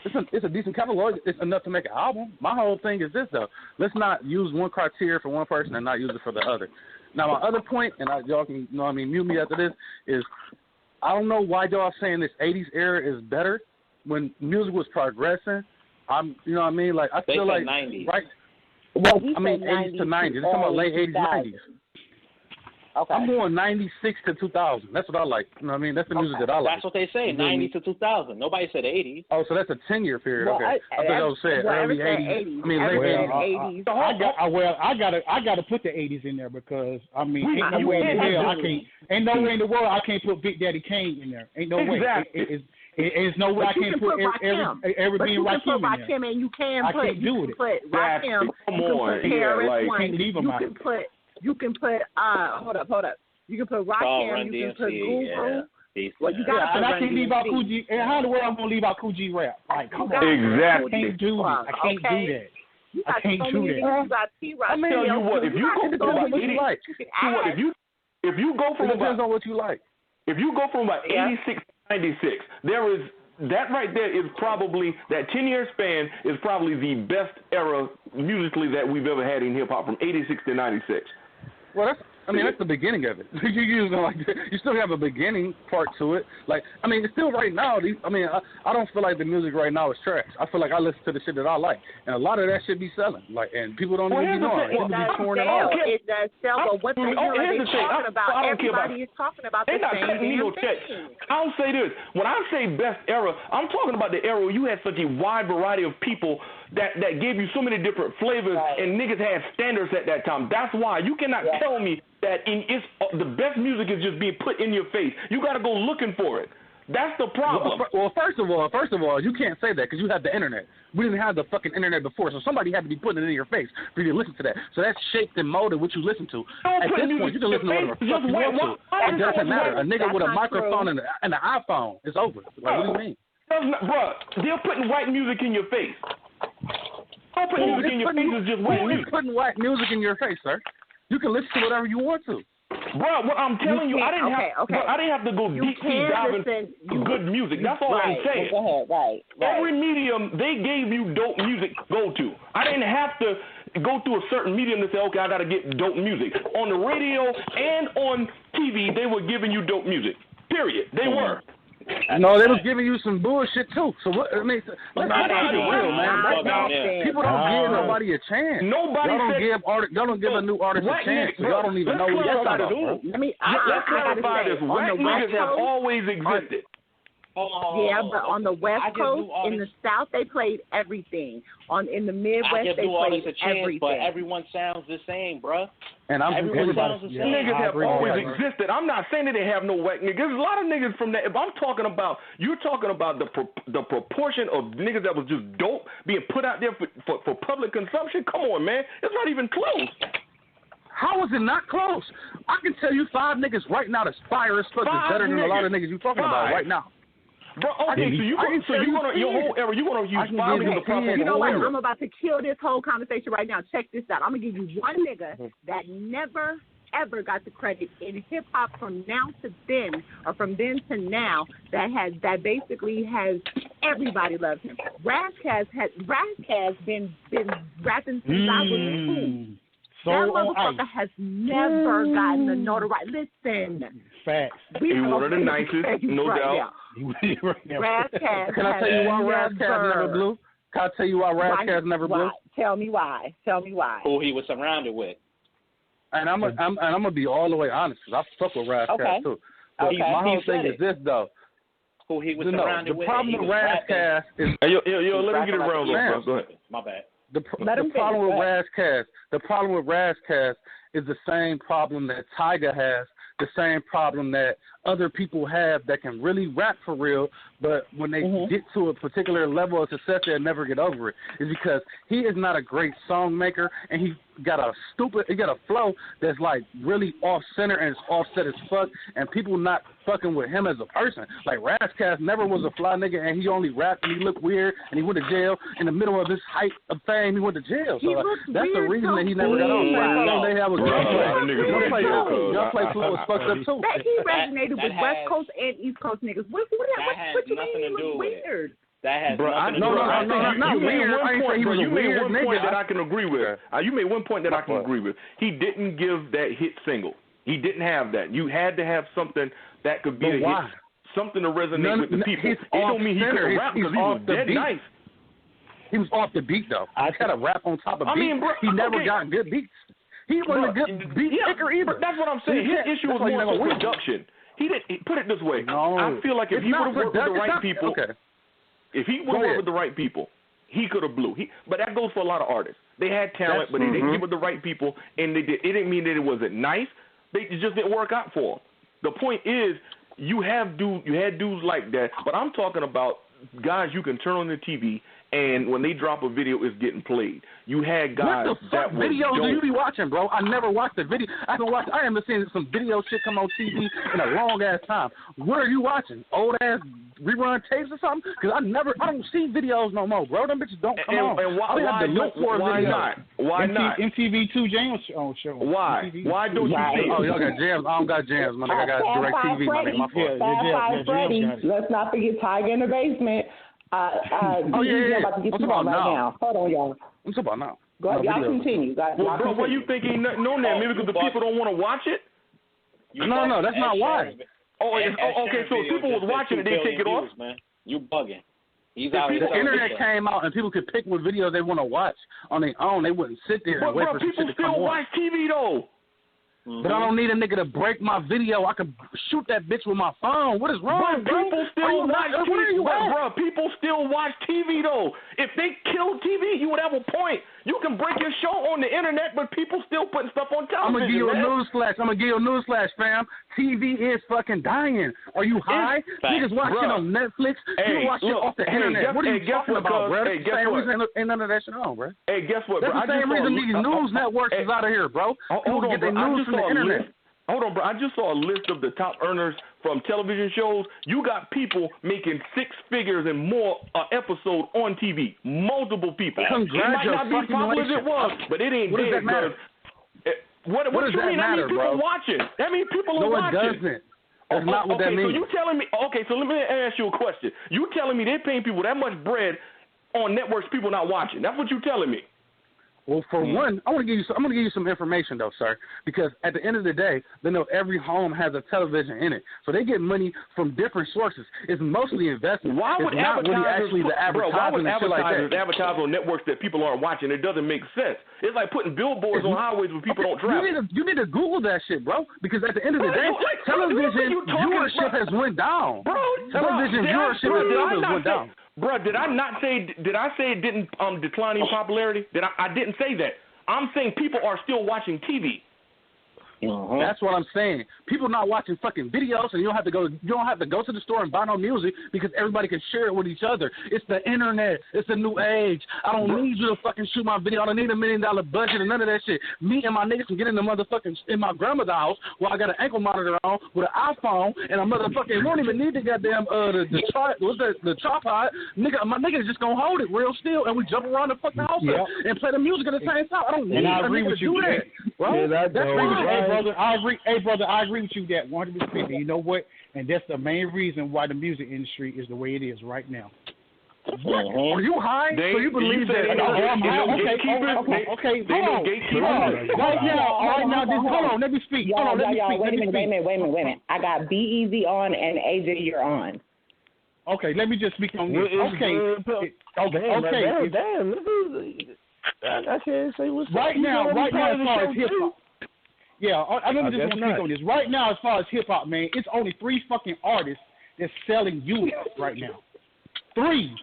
J: It's a decent catalog. It's enough to make an album. My whole thing is this though. Let's not use one criteria for one person and not use it for the other. Now my other point, and y'all can mute me after this, is I don't know why y'all saying this 80s era is better when music was progressing. Like I feel like
G: 90s.
J: Right. Well, I mean 80s to 90s. It's talking about late 80s, 90s.
K: Okay.
J: I'm going 96 to 2000. That's what I like. You know what I mean? That's the music that I like.
G: That's what they say, 90 to 2000. Nobody said 80s.
J: Oh, so that's a 10-year period. Okay. I thought I was saying early 80s. I mean, late
K: 80s.
I: I got to put the 80s in there because, I mean, ain't no way in the world I can't put Big Daddy Kane in there. Ain't no way. It's no way I can't put every being Rakim in there.
K: And you can
I: I
K: put,
I: can't do it.
K: Rakim,
F: Come on.
I: Can't leave him out.
K: You can put hold up. You can put Rakim, you can put Guru. Well, you got
I: and I can't leave out Cool G. And how in the world I'm gonna leave out Cool G rap? Like, come on.
F: Exactly.
I: I can't do that. I can't do that. I can't do that.
K: You got T-Rock.
F: I tell you what, if you go from about 80, if you go from
J: depends on what you like.
F: If you go from about 86 to 96, there is that right there is probably that 10-year span is probably the best era musically that we've ever had in hip hop from 86 to 96.
J: Well, that's the beginning of it. You still have a beginning part to it. Like, I mean, it's still right now. I don't feel like the music right now is trash. I feel like I listen to the shit that I like, and a lot of that shit be selling. Like, and people don't even be knowing. People be touring it off.
K: It does sell, but what the hell are they talking about? Everybody is talking about the same damn thing.
F: I'll say this: when I say best era, I'm talking about the era where you had such a wide variety of people that gave you so many different flavors, and niggas had standards at that time. That's why you cannot tell me that the best music is just being put in your face. You got to go looking for it. That's the problem.
J: Well, first of all, you can't say that because you have the internet. We didn't have the fucking internet before, so somebody had to be putting it in your face for you to listen to that. So that's shaped and molded what you listen to. At this point, you can listen to whatever the fuck you want to. It doesn't matter. A nigga with a microphone and an iPhone, it's over. Like, what do you mean?
F: Bruh, they're putting white music in your face. Don't put music in your face is just white music.
J: Putting white music in your face, sir. You can listen to whatever you want to.
F: Bro, what I'm telling you, I didn't have to go deep dive into good music. That's all I'm saying.
K: Right.
F: Every medium they gave you dope music to go to. I didn't have to go through a certain medium to say, okay, I got to get dope music. On the radio and on TV, they were giving you dope music. Period. They were.
J: No, they was giving you some bullshit too. So what? I mean, let's keep it real, man. People don't give nobody a chance. Y'all don't give a new artist a chance. So y'all don't even know what you're talking about.
F: Let's clarify this. White niggas have always existed.
K: Yeah, but on the West Coast, in the South, they played everything. In the Midwest, they played everything.
G: But everyone sounds the same, bruh.
J: And
F: everyone sounds the same. Niggas have always existed. I'm not saying that they have no whack niggas. There's a lot of niggas from that. If I'm talking about, you're talking about the proportion of niggas that was just dope being put out there for public consumption. Come on, man. It's not even close.
J: How is it not close? I can tell you 5 niggas right now that's fire as fuck is better than a lot of niggas you talking about right now.
F: Bro, okay, so you gonna your whole era, you gonna use filing the process.
K: You know what? I'm about to kill this whole conversation right now. Check this out. I'm gonna give you one nigga that never ever got the credit in hip hop from now to then, or from then to now, that basically has everybody loves him. Razzcast been rapping since I was in school. That motherfucker has never gotten the notoriety. Listen.
I: Facts.
F: He's one of the nicest, no doubt.
K: Razzcast.
J: Can I tell you why Razzcast never blew? Can I tell you why Razzcast never blew?
K: Tell me why.
G: Who he was surrounded with.
J: And I'm gonna be all the way honest, because I fuck with Razzcast too. But my whole thing is this though.
G: Who he was surrounded with.
J: The problem with Razzcast is
F: let me get it round up. Go ahead.
G: My bad.
J: The problem with Razzcast is the same problem that Tyga has, the same problem that other people have that can really rap for real, but when they get to a particular level of success, they'll never get over it. Is because he is not a great song maker, and he got a flow that's like really off center and it's offset as fuck, and people not fucking with him as a person. Like Razzcast never was a fly nigga, and he only rapped and he looked weird, and he went to jail in the middle of his height of fame. He went to jail, so that's the reason that he never got on. They have a gunplay flow is fucked up too.
K: That he resonated with West Coast and East Coast niggas. What you mean he was weird?
G: That has nothing to do with it.
F: You made one point that I can agree with. You made one point that I can agree with. He didn't give that hit single. He didn't have that. You had to have something that could be a hit, something to resonate with the people. It don't mean he couldn't rap because he was dead nice.
J: He was off the beat though. I had to rap on top of beats. He never got good beats. He wasn't a good beat picker either.
F: That's what I'm saying. His issue was more production. He didn't put it this way.
J: No,
F: I feel like if he would have worked with the right people, if he would have worked with the right people, he could have blew. But that goes for a lot of artists. They had talent, but they didn't give it the right people, and they did. It didn't mean that it wasn't nice. It just didn't work out for them. The point is, you had dudes like that, but I'm talking about guys you can turn on the TV, and when they drop a video, it's getting played. You had guys
J: what the fuck
F: that
J: videos
F: do
J: you be watching, bro? I never watched the video. I haven't seen some video shit come on TV in a long ass time. What are you watching? Old ass rerun tapes or something? Because I don't see videos no more, bro. Them bitches don't come on.
F: And why not? Why not?
I: MTV2 Jam show.
F: Why? Why don't you see?
J: Oh, y'all got jams. I don't got jams, man. I got direct TV. My fault.
H: Let's not forget Tiger in the Basement.
J: About to get you on right now.
H: Hold on, y'all.
J: I'm talking about now.
H: Go ahead, y'all continue.
F: Well, bro, why you think ain't nothing on there? Maybe because the people don't want to watch it?
J: No, that's not why.
F: Okay, so if people was watching it, they take it off?
G: Man. You bugging. The
J: internet came out and people could pick what videos they want to watch on their own. They wouldn't sit there and wait for shit to come on.
F: People still watch TV, though.
J: But I don't need a nigga to break my video. I can shoot that bitch with my phone. What is wrong, bro?
F: People still watch TV, bro. People still watch TV, though. If they killed TV, you would have a point. You can break your show on the internet, but people still putting stuff on television.
J: I'm gonna give you a newsflash, fam. TV is fucking dying. Are you high? Niggas watching on Netflix. You watch it off the internet. What are you talking about, bro? That's the same reason ain't none of that shit on, bro.
F: Hey, guess what, bro?
J: That's the same reason these news networks is out of here, bro. People get their news from the internet.
F: Hold on, bro. I just saw a list of the top earners from television shows. You got people making 6 figures and more episode on TV. Multiple people. It might not be popular as it was, but it ain't.
J: What does that matter?
F: What do you mean? That means people watching. That means people are watching.
J: No, it doesn't. That's not what that means.
F: So you telling me? Okay, so let me ask you a question. You telling me they're paying people that much bread on networks people not watching? That's what you telling me.
J: Well, for one, I'm gonna give you some information though, sir, because at the end of the day, they know every home has a television in it, so they get money from different sources. It's mostly investment.
F: Why would advertisers advertise on networks that people aren't watching? It doesn't make sense. It's like putting billboards on highways where people don't travel.
J: You need to Google that shit, bro, because at the end of the day, television viewership has went down. Television viewership has went down.
F: Bro, did I say it didn't decline in popularity? I didn't say that. I'm saying people are still watching TV.
J: That's what I'm saying. People not watching fucking videos, and you don't have to go to the store and buy no music because everybody can share it with each other. It's the internet. It's the new age. I don't need you to fucking shoot my video. I don't need $1 million budget and none of that shit. Me and my niggas can get in the motherfucking in my grandmother's house where I got an ankle monitor on with an iPhone and a motherfucking. We don't even need the goddamn the tripod. Nigga, my niggas just gonna hold it real still, and we jump around the fucking house and play the music at the same time. I don't need a nigga to do that. Right?
I: Yeah, that's right. Brother, I agree. Hey, brother, I agree with you that 100%. And you know what? And that's the main reason why the music industry is the way it is right now.
J: What? Are you high? So you believe that?
I: Okay. Hold on. Right now, hold on. Let me speak.
H: Wait a minute. I got B-Easy on and AJ, you're on.
I: Okay, let me just speak on this. Okay.
L: Damn. I can't say what's
I: right now, as far as hip hop. Yeah, I just want to speak on this. Right now, as far as hip hop, man, it's only 3 fucking artists that's selling units right now. 3.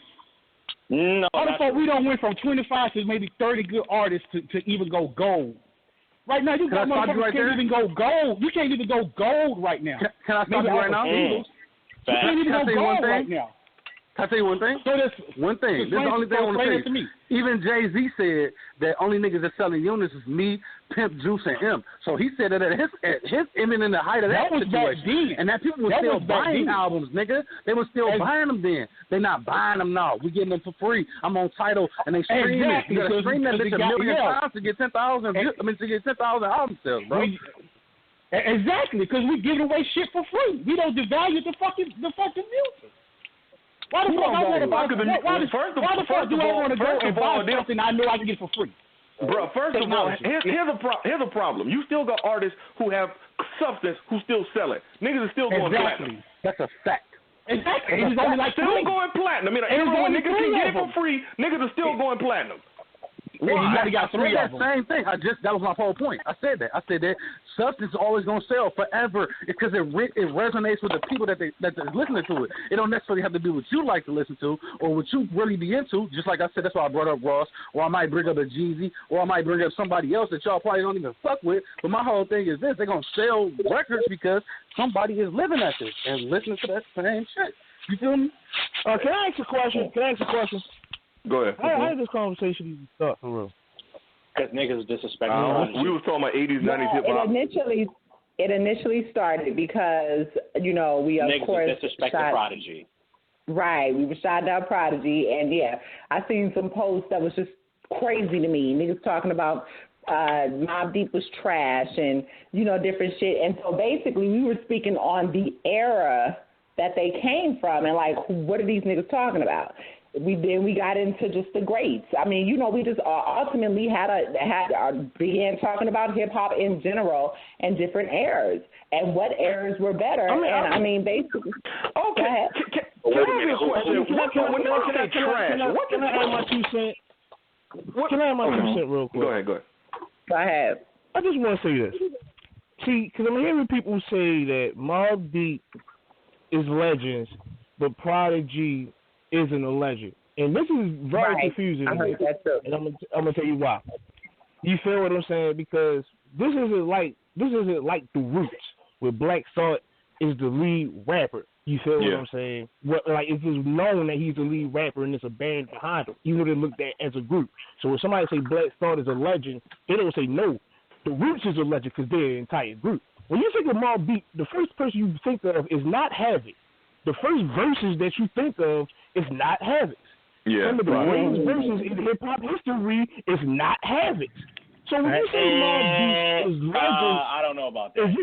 G: No.
I: We don't went from 25 to maybe 30 good artists to even go gold. Right now, you got motherfuckers can't even go gold. You can't even go gold right now.
J: Can I stop you right now?
I: You can't even go gold right now.
J: Can I tell you one thing?
I: So
J: one thing. This is the only thing I want to say. Even Jay-Z said that only niggas that selling units is me, Pimp, Juice, and him. So he said that at his in the height of that situation. And that people were still buying albums, nigga. They were still buying them then. They're not buying them now. We getting them for free. I'm on Tidal, and they stream it. You got to stream that bitch a million times to get 10,000 to get 10,000 album sales, bro.
I: Exactly, because we giving away shit for free. We don't devalue the fucking music. Why the fuck do I want to go and buy something I know I can get for free?
F: Bro, first of all, here's a problem. You still got artists who have substance who still sell it. Niggas are still going platinum.
J: That's a fact.
I: Exactly. It's only like
F: still going platinum. I mean, everyone niggas can get it for free. Niggas are still going platinum.
J: Well, you got 3 of them. Same thing. That was my whole point. I said that substance is always gonna sell forever because it resonates with the people that's listening to it. It don't necessarily have to do what you like to listen to or what you really be into. Just like I said, that's why I brought up Ross, or I might bring up a Jeezy, or I might bring up somebody else that y'all probably don't even fuck with. But my whole thing is this: they're gonna sell records because somebody is living at this and listening to that same shit. You feel me?
L: Can I ask a question?
F: Go ahead.
L: How did this conversation even start for real?
G: Because niggas disrespecting
F: we was talking about 80s, 90s hip hop.
H: It initially started because, we of
G: niggas
H: course
G: disrespected Prodigy.
H: Right, we were shot down Prodigy, and I seen some posts that was just crazy to me. Niggas talking about Mobb Deep was trash and different shit, and so basically we were speaking on the era that they came from, and like, what are these niggas talking about? We got into just the greats. I mean, we just ultimately began talking about hip hop in general and different eras and what eras were better. Basically.
F: Okay. Can I ask you a question? When you say trash, what
L: can I add my 2 cents? Can I add my 2 cents real quick?
F: Go ahead.
H: Go ahead.
L: I just want to say this. See, because I'm hearing people say that Mobb Deep is legends, but Prodigy isn't a legend, and this is very confusing.
H: I heard that too.
L: And I'm gonna tell you why. You feel what I'm saying? Because this isn't like the Roots, where Black Thought is the lead rapper. You feel what I'm saying? It's just known that he's the lead rapper and there's a band behind him, even though they looked at as a group. So when somebody say Black Thought is a legend, they don't say no. The Roots is a legend because they're an entire group. When you think of Mobb Deep, the first person you think of is not Havoc. The first verses that you think of is not Havoc.
F: Yeah.
L: Some of the greatest verses in hip-hop history is not Havoc. So when you say Mobb Deep is legend...
G: I don't know about that.
L: Wait,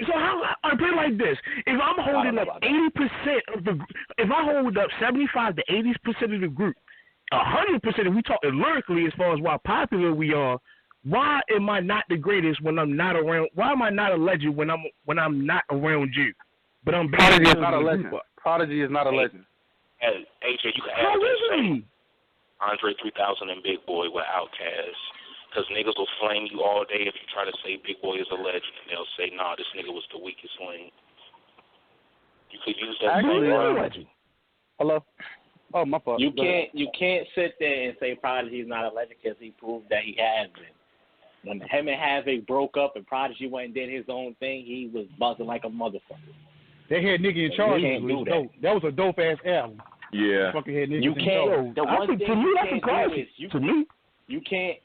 L: so I put it like this. If I'm holding up 80% of the... If I hold up 75 to 80% of the group, 100% if we talk lyrically as far as how popular we are, why am I not the greatest when I'm not around? Why am I not a legend when I'm not around you? But I'm
J: Prodigy is not a legend. Prodigy is not a legend.
M: And AJ, you can add this Andre 3000 and Big Boy with Outkast. Because niggas will flame you all day if you try to say Big Boy is a legend. And they'll say, nah, this nigga was the weakest link. You could use that.
J: Actually, hello? Oh, my fault.
G: You can't sit there and say Prodigy is not a legend because he proved that he has been. when him and Havoc broke up and Prodigy went and did his own thing, he was buzzing like a motherfucker.
I: They had Nigga in Charge. That was a dope ass album.
F: Yeah.
I: Fucking had Niggas
G: You
I: in
G: can't.
I: Charge.
G: The one thing you can't do is
L: to me.
G: You can't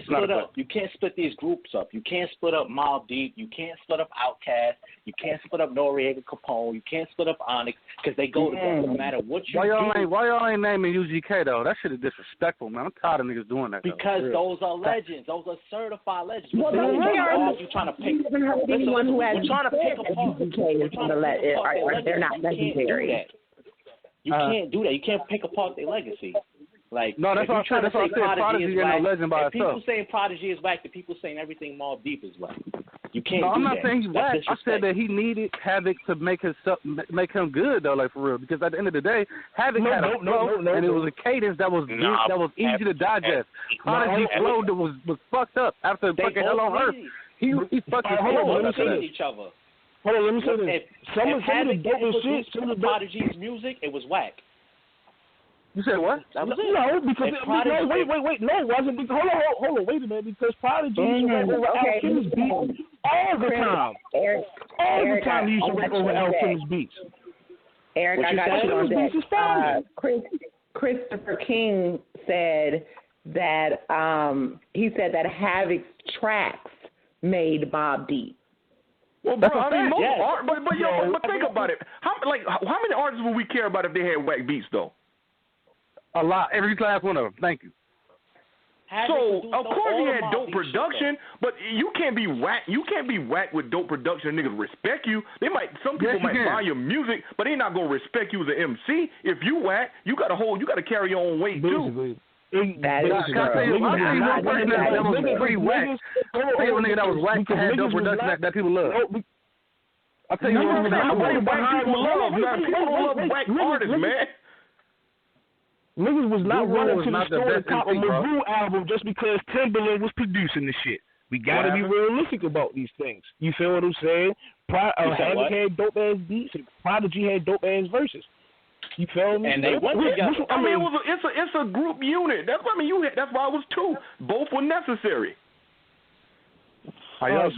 G: split up. You can't split these groups up. You can't split up Mobb Deep. You can't split up Outkast. You can't split up Noriega Capone. You can't split up Onyx because they go together no matter what you do.
J: Why y'all ain't naming UGK though? That shit is disrespectful, man. I'm tired of niggas doing that.
G: Because those are legends. Those are certified legends.
H: Well,
G: you trying to pick.
H: Anyone who has
G: trying to pick apart.
H: They're not legendary.
G: You can't do that. You can't pick apart their legacy. Like,
J: no, that's what I said. Prodigy is a legend by itself.
G: People saying Prodigy is whack, the people saying everything Mobb Deep is whack. You can't.
J: No, I'm not
G: that.
J: saying he's whack. I said that he needed Havoc to make him good though, like for real. Because at the end of the day, Havoc had a flow, and it was a cadence that was easy to digest. Prodigy's flow that was fucked up after fucking Hell on Earth. He fucking
G: hold on, each other.
L: Hold on, let me say this. Some of the dopest shit.
G: Some of Prodigy's music, it was whack.
J: You said what?
L: No, because wait. No, it wasn't. Because, hold on, wait a minute. Because Prodigy used to rap over Al Kim's beats all the time. All the time he used to rap over Al Kim's beats.
H: Eric, I got you on that. Christopher King said that Havoc's tracks made Mobb Deep.
F: Well, bro, I mean, but think about it. How many artists would we care about if they had whack beats though?
J: A lot. Every last one of them. Thank you.
F: So of course he had dope production, but you can't be whack. You can't be whack with dope production. Niggas respect you. Some people might buy your music, but they not gonna respect you as an MC. If you whack, you gotta carry your own weight too.
H: That is true.
J: That was pretty whack. Nigga that was whack had dope production that people love.
F: I tell you what, whack people love. People don't love whack artists, man.
L: Niggas was not running to the store to cop a MOBB album just because Timberland was producing the shit. We gotta be realistic about these things. You feel what I'm saying? Havoc had dope ass beats and Prodigy had dope ass verses. You feel me?
G: And they went together.
F: I mean, it's a group unit. That's why that's why it was two. Both were necessary.
H: Both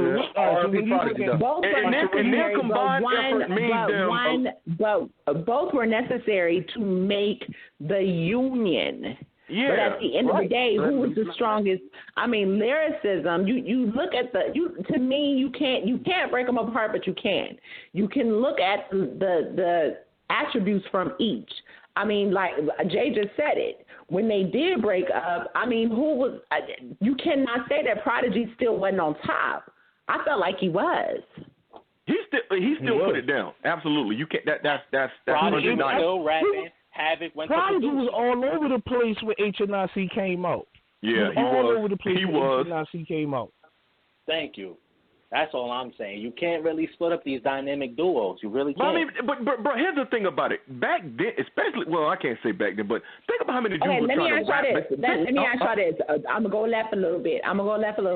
H: were necessary to make the union.
F: Yeah.
H: But at the end of the day, who was the strongest? I mean, lyricism. You look at to me, you can't break them apart, but you can. You can look at the attributes from each. I mean, like Jay just said it. When they did break up, I mean, you cannot say that Prodigy still wasn't on top. I felt like he was.
F: He still put it down. Absolutely. You can't. That's
G: Prodigy was still rapping. Havoc went
L: Prodigy
G: to
L: was all over the place when HNIC came out.
F: Yeah,
L: he was all over the place when HNIC came out.
G: Thank you. That's all I'm saying. You can't really split up these dynamic duos. You really can't.
F: I mean, but bro, here's the thing about it. Back then, especially, well, I can't say back then, but think about how many dudes were trying to rap.
H: Let me ask y'all this. I'm going to go left a little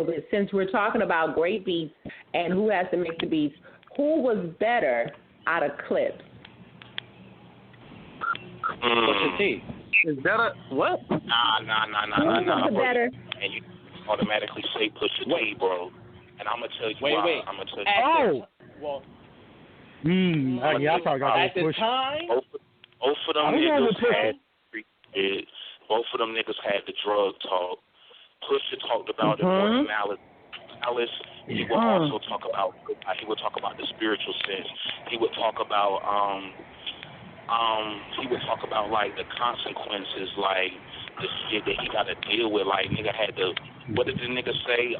H: bit. Since we're talking about great beats and who has to make the beats, who was better out of Clips?
G: Pusha T.
J: Is that a what?
G: Nah.
H: Better?
M: And you automatically say Pusha T, bro. And I'm gonna tell you why. I'm gonna tell you.
G: Well.
I: I probably got
G: at the time.
M: Both of them niggas had the drug talk. Pusha talked about it more than Malice. He would also talk about. He would talk about the spiritual sense. He would talk about. Like the consequences, like the shit that he got to deal with. Like nigga had to. What did the nigga say?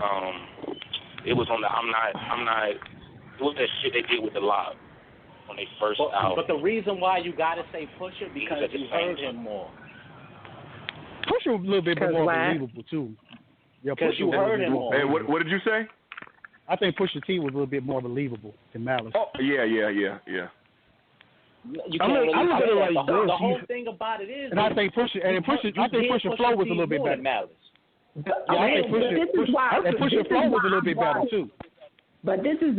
M: It was on the I'm not. It was that shit they did with the Lob when they first out.
G: But the reason why you gotta say Pusha because you heard him more.
I: Pusha was a little bit more believable too. Yeah,
G: because you heard him more.
F: Hey, what did you say?
I: I think Pusha T was a little bit more believable than Malice.
F: Oh yeah.
G: You can't really say that. The whole thing about it is.
I: And I think Pusha flow was a little bit better.
G: Malice.
I: I think Pusha flow was a little bit better too.
H: But this is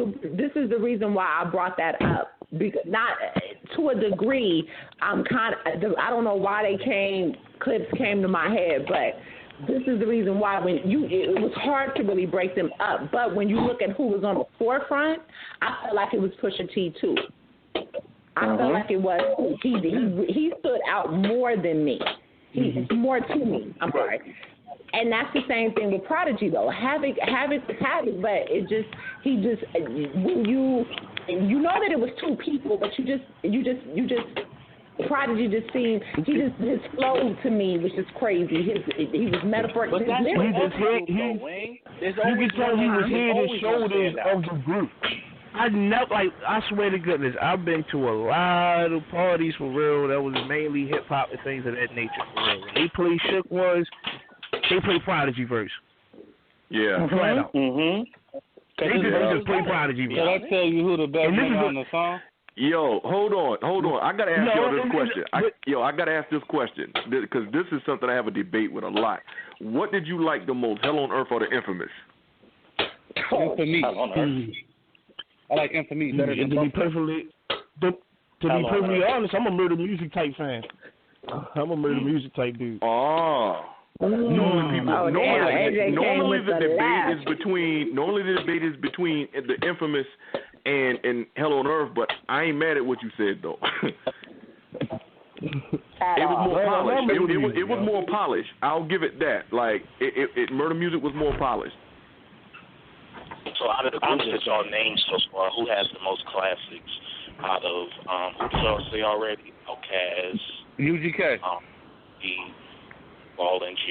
H: the reason why I brought that up. Because not to a degree, I don't know why Clips came to my head, but this is the reason why it was hard to really break them up. But when you look at who was on the forefront, I felt like it was Pusha T too. I felt like it was he stood out more than me. More to me. I'm sorry. And that's the same thing with Prodigy though. Havoc was Havoc, but when you know that it was two people, but you just Prodigy just seemed his flow to me was just crazy. He was metaphoric.
I: But that's you can tell he was head and shoulders of the group. I swear to goodness, I've been to a lot of parties for real that was mainly hip hop and things of that nature for real. When they play Shook Ones, they play Prodigy verse.
F: Yeah.
I: Flat out. They just play Prodigy verse.
J: Can I tell you who the best nigga on the song?
F: Yo, hold on. I gotta ask y'all this question. I gotta ask this question because this is something I have a debate with a lot. What did you like the most, Hell on Earth or the Infamous?
J: Infamy. I like Infamy better than
I: to be perfectly honest, I'm a Murder Music type fan. I'm a Murder Music type dude.
F: Oh. Normally the debate is between the Infamous and Hell on Earth, but I ain't mad at what you said though. It was more polished. It was more polished. I'll give it that. Like Murder Music was more polished.
M: So out of the groups that y'all named so far, who has the most classics out of who did y'all say already? Outkast,
J: UGK,
M: Ball and G.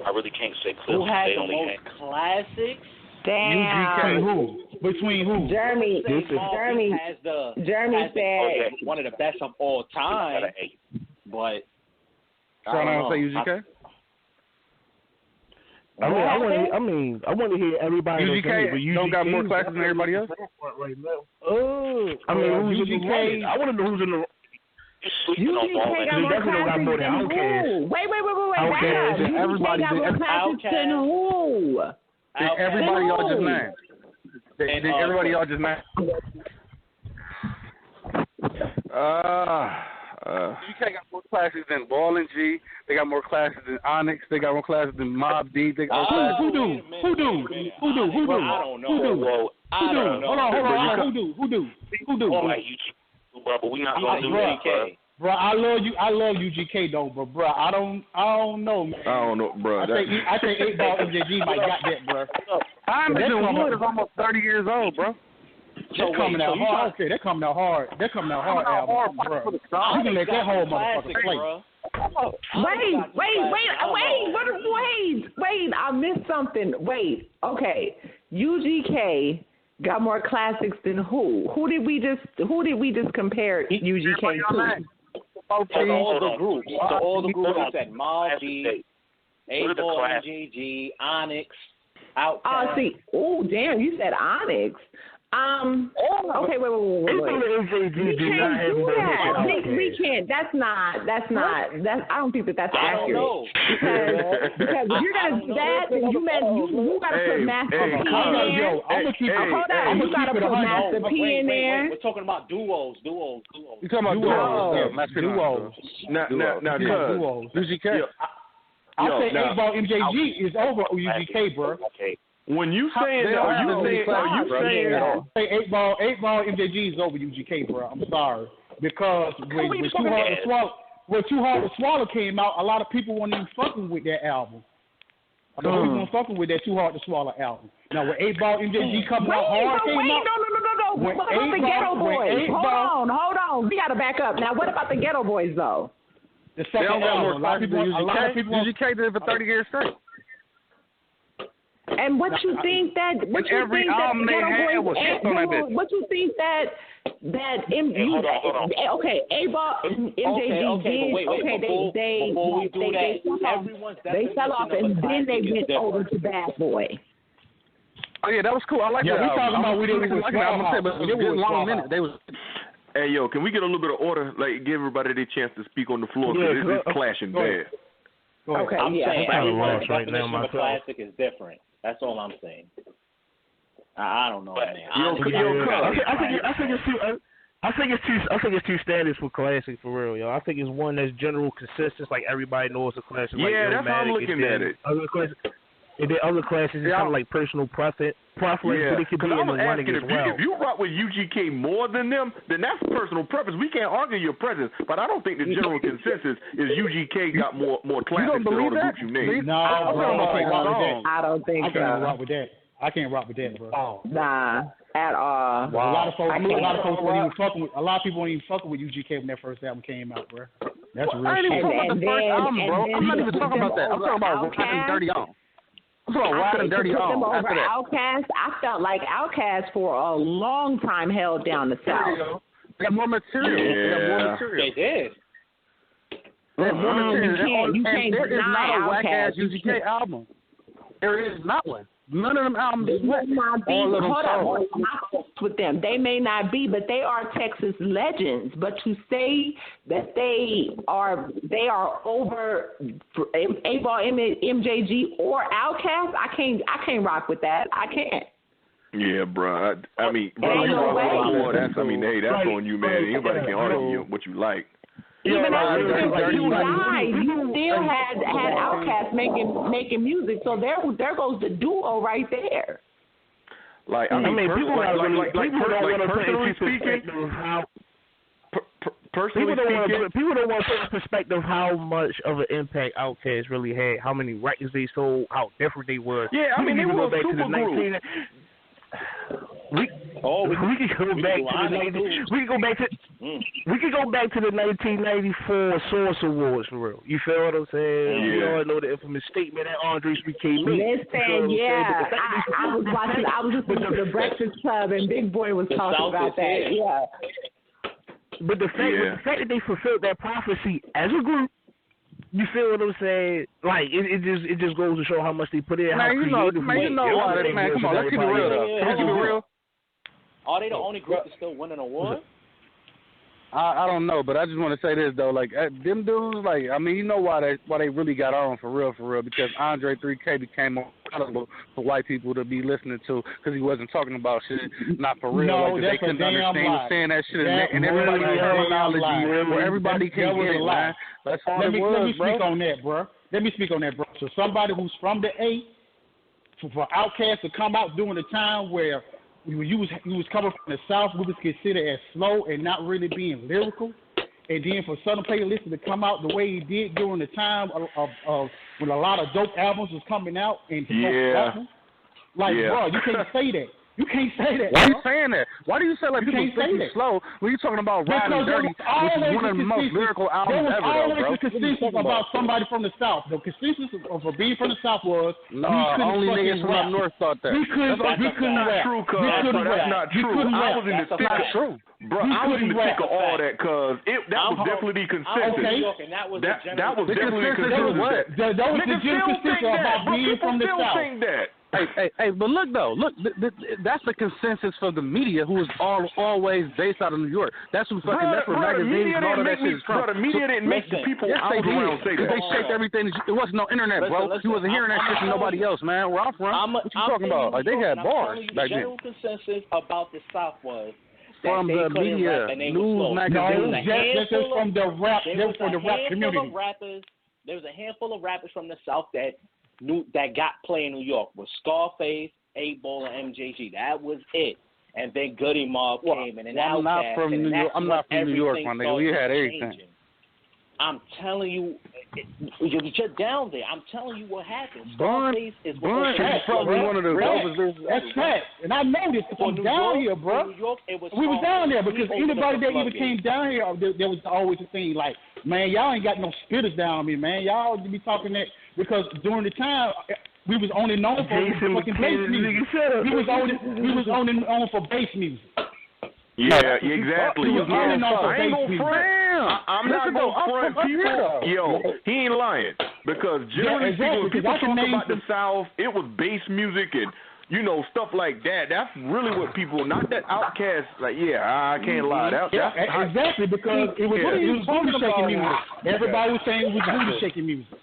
M: I really can't say clearly.
G: Who has
M: they
G: the
M: only
G: most classics?
H: Damn.
I: UGK who? Between who?
H: Jeremy
G: has
H: said
G: one of the best of all time. But
J: trying to say UGK.
I: I want to hear everybody.
J: UGK don't got more classes than everybody else.
I: Right now. Who's UGK? I want to know who's in the.
H: UGK got more classics than who? Wait.
I: Outkast.
H: Everybody got more classics than who?
J: Everybody y'all just named. Everybody y'all just named. UGK got more classes than Ball and G. They got more classes than Onyx. They got more classes than MOBB. They got more
I: Who do?
G: I don't know.
I: Hold on. Who do?
M: Like UGK, but we not gonna do UGK.
I: Bro, I love UGK though, but bro, I don't know, man.
F: I don't know, bro.
I: I think 8-Ball MJG might got that, bro.
J: I'm Wood is almost 30 years old, bro.
I: They're coming out hard. Okay, they're coming out hard. Album, bro. You can let that whole motherfucker play. Wait! I missed something. Wait. Okay, UGK got more classics than who? Who did we just compare UGK to?
G: All the groups. All the groups I said MOBB, 8-Ball, MJG, Onyx, Outkast.
H: Oh, see. Oh, damn! You said Onyx. Okay, wait. We can't do that. We can't. That's not. I don't think that's accurate. Because if you're gonna do that, then you gotta put Master P in there. Hold on. You gotta put Master P in there.
G: We're talking about duos.
J: You talking about duos?
F: Now,
J: duos. UGK.
I: I say 8-Ball MJG is over UGK, bro.
F: Okay. When you saying that, are you saying
I: 8-Ball MJG is over UGK, bro? I'm sorry, because when Too Hard to Swallow came out, a lot of people weren't even fucking with that album. I mean, we weren't fucking with that Too Hard to Swallow album. Now when 8-Ball MJG coming out hard came out.
H: No. What about the Ghetto Boys? Hold on. We gotta back up. Now what about the Ghetto Boys though?
I: The second album. A lot of people.
J: UGK did it for 30 years straight.
H: And what you think that the Ghetto Boys what you think that okay, 8-Ball MJG they fell off and then they went over to Bad Boy.
J: Oh yeah, that was cool. I like that.
I: We talking about we didn't like that album,
J: but it was long minute. They was.
F: Hey yo, can we get a little bit of order? Like give everybody their chance to speak on the floor because it's clashing bad.
H: Okay,
G: I'm saying everyone's
I: right now,
G: definition of a classic is different. That's all I'm saying. I don't know, man.
F: I think it's too.
L: I think it's two standards for classic for real, yo. I think it's one that's general consensus, like everybody knows a classic.
F: Yeah,
L: like
F: that's how I'm looking at it.
L: And then other classes is kind of like personal preference, but it could be in the running as well.
F: If you rock with UGK more than them, then that's personal preference. We can't argue your presence, but I don't think the general consensus is UGK got more classics than all the groups you named.
I: No, I don't think so.
H: I
I: can't rock with that. I can't rock with that, bro.
H: Oh. Nah, at all.
I: Wow. A lot of folks weren't even fucking with. A lot of people weren't even fucking with UGK when that first album came out, bro. That's real shit.
J: I ain't even talking about the first album, bro. I'm not even talking about that. I'm talking about Riding Dirty On. I'm talking about Riding Dirty On. After that,
H: Outkast, I felt like Outkast for a long time held down the South.
J: They got more material.
F: Yeah.
G: They did.
J: They had more material.
H: You can't
J: there is not a whack ass
H: Outkast.
J: UGK album. There is not one. None of them albums is whack.
H: Hold on, with them. They may not be, but they are Texas legends. But to say that they are over A-Ball, MJG, or Outkast, I can't rock with that. I can't.
F: Yeah, bro. I mean, bro, you rock with more. That's on you, man. Anybody can argue what you like.
H: Even after you died, you still had Outkast making music. So there goes the duo right there.
F: Like, I mean people personally speaking,
L: people don't want to put in perspective how much of an impact Outkast really had, how many records they sold, how different they were.
F: Yeah, I mean, they were a super group.
L: We could go back to the 1994 Source Awards for real. You feel what I'm saying?
F: Yeah.
L: We all know the infamous statement that Andre 3K made.
H: Listen, yeah, I was listening to the Breakfast Club and Big Boy was talking about that. Yeah.
L: But the fact that they fulfilled that prophecy as a group, you feel what I'm saying? Like it just goes to show how much they put in.
J: Man, you know why? Man, come on, let's keep it real though. Let's keep it real.
G: Are they the only group that's still winning awards?
J: I don't know, but I just want to say this though, like them dudes, like I mean, you know why they really got on for real, because Andre 3K became accountable for white people to be listening to, because he wasn't talking about shit not for real,
I: no,
J: like they couldn't understand he was saying that shit, and everybody had terminology where everybody can get it, man. That's all it was,
I: Let me speak on that, bro. So somebody who's from the A, for Outkast to come out during the time where you was coming from the South, we was considered as slow and not really being lyrical. And then for Southern playlists to come out the way he did during the time of when a lot of dope albums was coming out and bro, you can't say that. You can't say that.
J: Why are you saying that? Why do you say like people think he's slow when you're talking about Riding Dirty, which is one of the most lyrical albums ever, though, bro?
I: There was always a consensus about somebody from the South. The consensus of being from the South was
J: only niggas from up north thought that.
I: We couldn't rap.
F: That's not true. I was in the thick of bro. I was in the thick of all that, cause that was definitely the consensus.
G: That was
F: definitely the consensus.
I: That was the general consensus about being from the South.
J: Hey, but look, that's the consensus for the media, who is always based out of New York. That's who fucking, that's where magazines and all of that shit is from.
F: Bro, the media didn't make the people I was around say that.
J: They shaped everything. It wasn't no internet, bro. You wasn't hearing that shit from nobody else, man. Where I'm from, what you talking about? Like, they had bars back then.
G: The general consensus about the South was
J: from the media, news magazines.
I: That's just from the rap. That's from the rap community.
G: There was a handful of rappers from the South that got play in New York was Scarface, 8-Ball, and MJG. That was it. And then Goody Mob came in, and
J: I'm not from New York. I'm not from New York, my nigga. We had everything.
G: I'm telling you, you're down there. I'm telling you what happened. Scarface is
J: probably one of the dopest.
I: That's fact. And I know this because I'm down here, bro.
G: New York, it was
I: we was down there because anybody that even came down here, there was always a thing like, man, y'all ain't got no spitters down me, man. Y'all be talking that because during the time we was only known for fucking bass music. We was only known for bass music.
F: Yeah, exactly.
I: I ain't gonna
F: front. I'm not gonna front people. Yo, he ain't lying because generally speaking, when people talk about the South, it was bass music and stuff like that. That's really what people. Not that Outkast. Like, I can't lie.
I: Exactly because it was booty shaking music. Everybody was saying it was booty shaking music.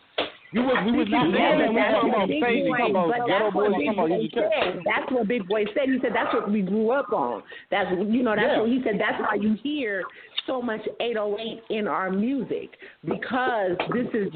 I: We was not saying we talking about Faith. We talking about Ghetto Boys. We talking about UGK.
H: That's what Big Boy said. He said that's what we grew up on. That's what he said. That's why you hear so much 808 in our music, because this is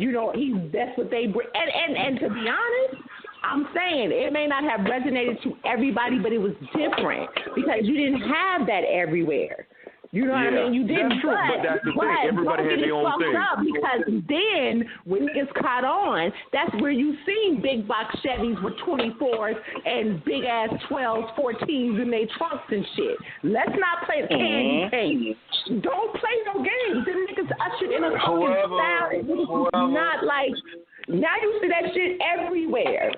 H: that's what they bring. And to be honest, I'm saying it may not have resonated to everybody, but it was different because you didn't have that everywhere. You know what I mean? You didn't.
F: That's true, but that's the thing. Everybody had their own thing.
H: Because then, when niggas caught on, that's where you seen big box Chevys with 24s and big ass 12s, 14s in their trunks and shit. Let's not play candy cane. Don't play no games. Them niggas ushered in a fucking style. It's not like now you see that shit everywhere.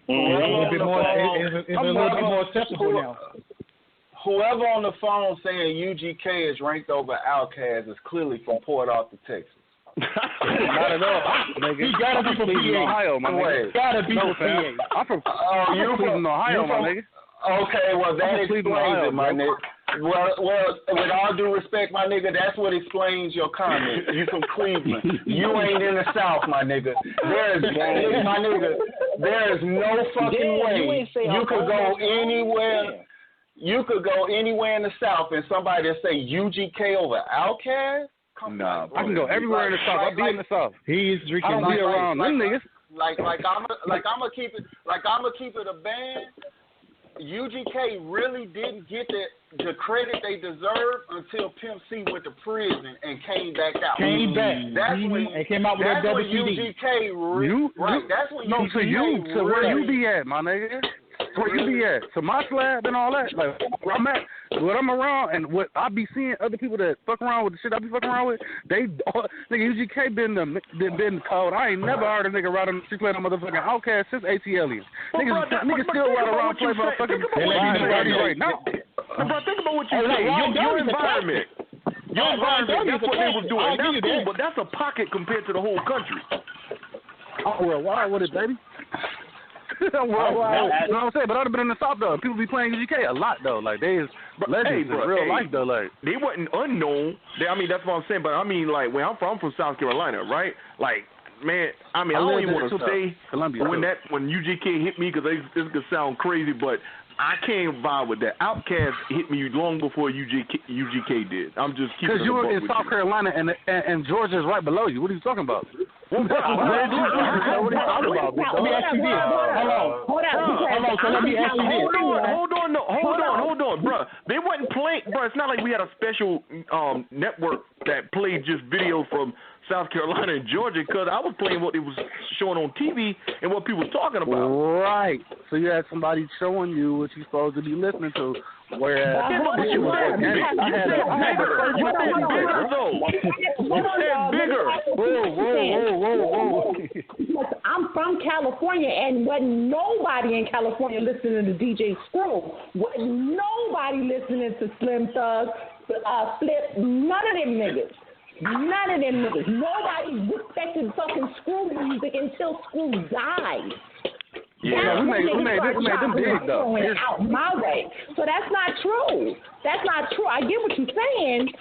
I: It's a little bit more acceptable now.
N: Whoever on the phone saying UGK is ranked over Outkast is clearly from Port Arthur, Texas.
J: Not at all. Nigga.
I: He gotta be from
J: Ohio, my nigga.
I: Gotta be from PA.
J: I'm from Cleveland, Ohio, my nigga.
N: Okay, well that explains it, my nigga. Well, with all due respect, my nigga, that's what explains your comment. You from Cleveland. You ain't in the South, my nigga. There is no fucking way you could go anywhere. You could go anywhere in the South and somebody will say UGK over Outkast?
J: No, I can go everywhere in the South. I'll be in the South.
I: He's drinking.
J: I don't be around them niggas.
N: I'ma keep it a band. UGK really didn't get the credit they deserved until Pimp C went to prison and came back out. That's when
I: and came out with that double CD.
N: UGK that's when UGK
J: so where you be at, my nigga? Where you be at? So my slab and all that, like where I'm at, what I'm around, and what I be seeing other people that fuck around with the shit I be fucking around with, nigga UGK been cold. I ain't never heard a nigga ride on the street playing a motherfucking Outkast since ATLians. Niggas still ride around playing motherfucking right now.
F: Bro, think about what you say. Your environment. Your environment, that's what they was doing. That's cool, but that's a pocket compared to the whole country.
J: Oh, well, why with it, baby? You know what I'm saying? But I'd have been in the South though. People be playing UGK a lot though. Like they is legends in real life though. Like
F: they wasn't unknown. That's what I'm saying. But I mean, like where I'm from South Carolina, right? Like man, I don't even want to say when UGK hit me because this could sound crazy, but I can't vibe with that. Outkast hit me long before UGK did. I'm just keeping it.
J: Because you were in South Carolina and Georgia is right below you. What are you talking about?
I: Let me ask you this.
F: Hold on, bro. They wasn't playing, bro. It's not like we had a special network that played just videos from South Carolina and Georgia, because I was playing what it was showing on TV and what people was talking about.
J: Right. So you had somebody showing you what you're supposed to be listening to. Whereas
F: you said bigger.
H: Whoa. I'm from California, and wasn't nobody in California listening to DJ Screw. Wasn't nobody listening to Slim Thug, Flip, none of them niggas. Nobody respected fucking Screw music until Screw died.
J: Yeah, we made them big though.
H: Out my way. So that's not true. I get what you're saying,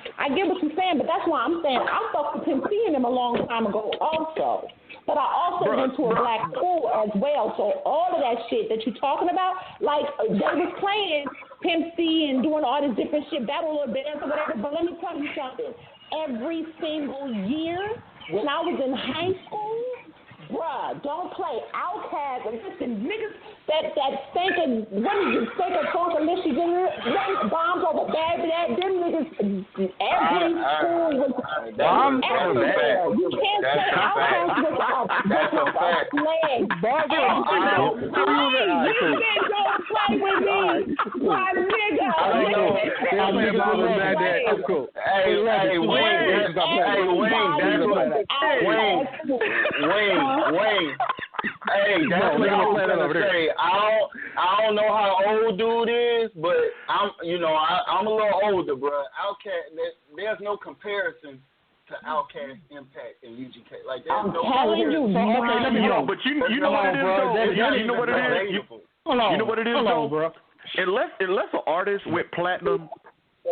H: but that's why I'm saying I fucked with Pimp C and them a long time ago also. But I also went to a black school as well. So all of that shit that you're talking about, like they was playing Pimp C and doing all this different shit, battle or dance or whatever. But let me tell you something. Every single year when I was in high school, bruh, don't play Outkast. And listen, niggas that stinking, what is it, stinking funk of Michigan, bombs over Baghdad, them niggas, every school was everywhere. You can't say Outkast without a flag. Don't play with me, my nigga.
N: Wayne. Hey, that's what I was gonna say. I don't know how old dude is, but I'm a little older, bro. Outkast, there's no comparison to Outkast Impact and UGK. Like there's no comparison.
F: Let me know. But you know what it is, though. You know what it is. You know what it is, though. Unless an artist went platinum.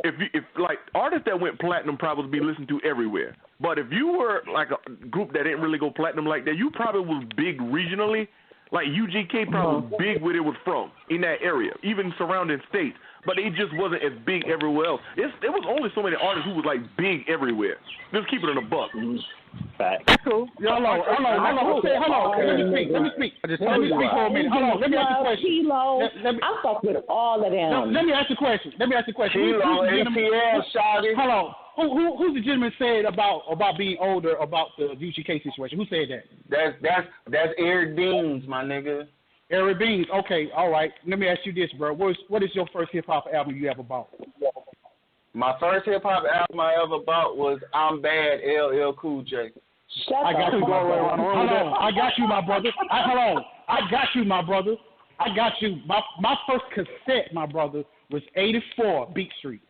F: If like artists that went platinum probably be listened to everywhere, But if you were like a group that didn't really go platinum like that, you probably was big regionally. Like UGK probably was big where it was from in that area, even surrounding states. But it just wasn't as big everywhere else. There was only so many artists who was like big everywhere. Just keep it in a buck.
N: Fact.
I: Cool. Hold on. Let me speak for a minute. Hold on. Let me ask you a question.
H: I fuck with all of them.
I: Let me ask you a question.
N: Kilo, ATL, Shawty.
I: Hold on. Who's the gentleman said about being older about the UGK situation? Who said that?
N: That's Eric Beans, my nigga.
I: Eric Beans. Okay, all right. Let me ask you this, bro. What is your first hip hop album you ever bought?
N: My first hip hop album I ever bought was I'm Bad, LL Cool J.
I: I got you, my brother. Hold on. I got you, my brother. I got you, my brother. I got you. My first cassette, my brother, was 84 Beat Street.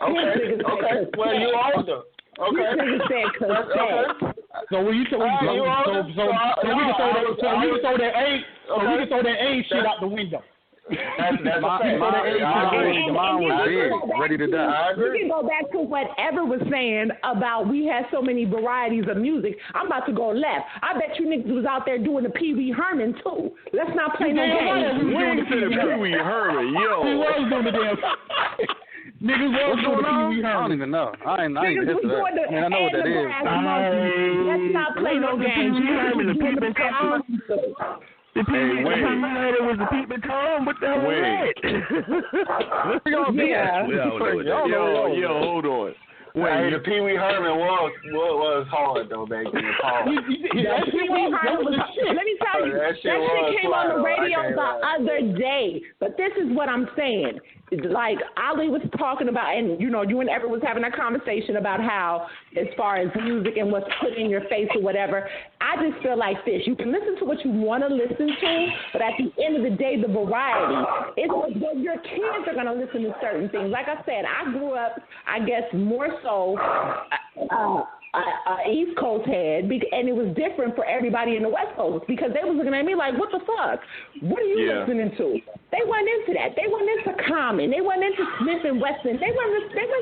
N: Okay. Well, you older. Okay.
I: So when you so we can throw that age shit out the window.
N: That's
J: mine was big, ready to die.
H: We can go back to what Ever was saying about we had so many varieties of music. I'm about to go left. I bet you niggas was out there doing the Pee Wee Herman too. Let's not play no games.
F: We ain't doing the Pee Wee Herman, yo.
I: He was doing the damn. Niggas was doing the Pee Wee Herman.
J: I don't even know. I ain't hip to that. Man, I know what that is.
H: Let's not play no games.
L: The Pee Wee Herman was the Pete Tom. What the hell was that?
F: Yo, hold on.
N: Wait, the Pee Wee Herman was hard though, baby.
H: Let me tell you, that shit came on the radio the other day. But this is what I'm saying. Like Ali was talking about, and you and Everett was having a conversation about how, as far as music and what's put in your face or whatever, I just feel like this. You can listen to what you want to listen to, but at the end of the day, the variety, it's what your kids are going to listen to certain things. Like I said, I grew up, I guess, more so East Coast head, and it was different for everybody in the West Coast because they was looking at me like, what the fuck? What are you listening to? They weren't into that. They weren't into Common. They weren't into Smith and Wesson. They weren't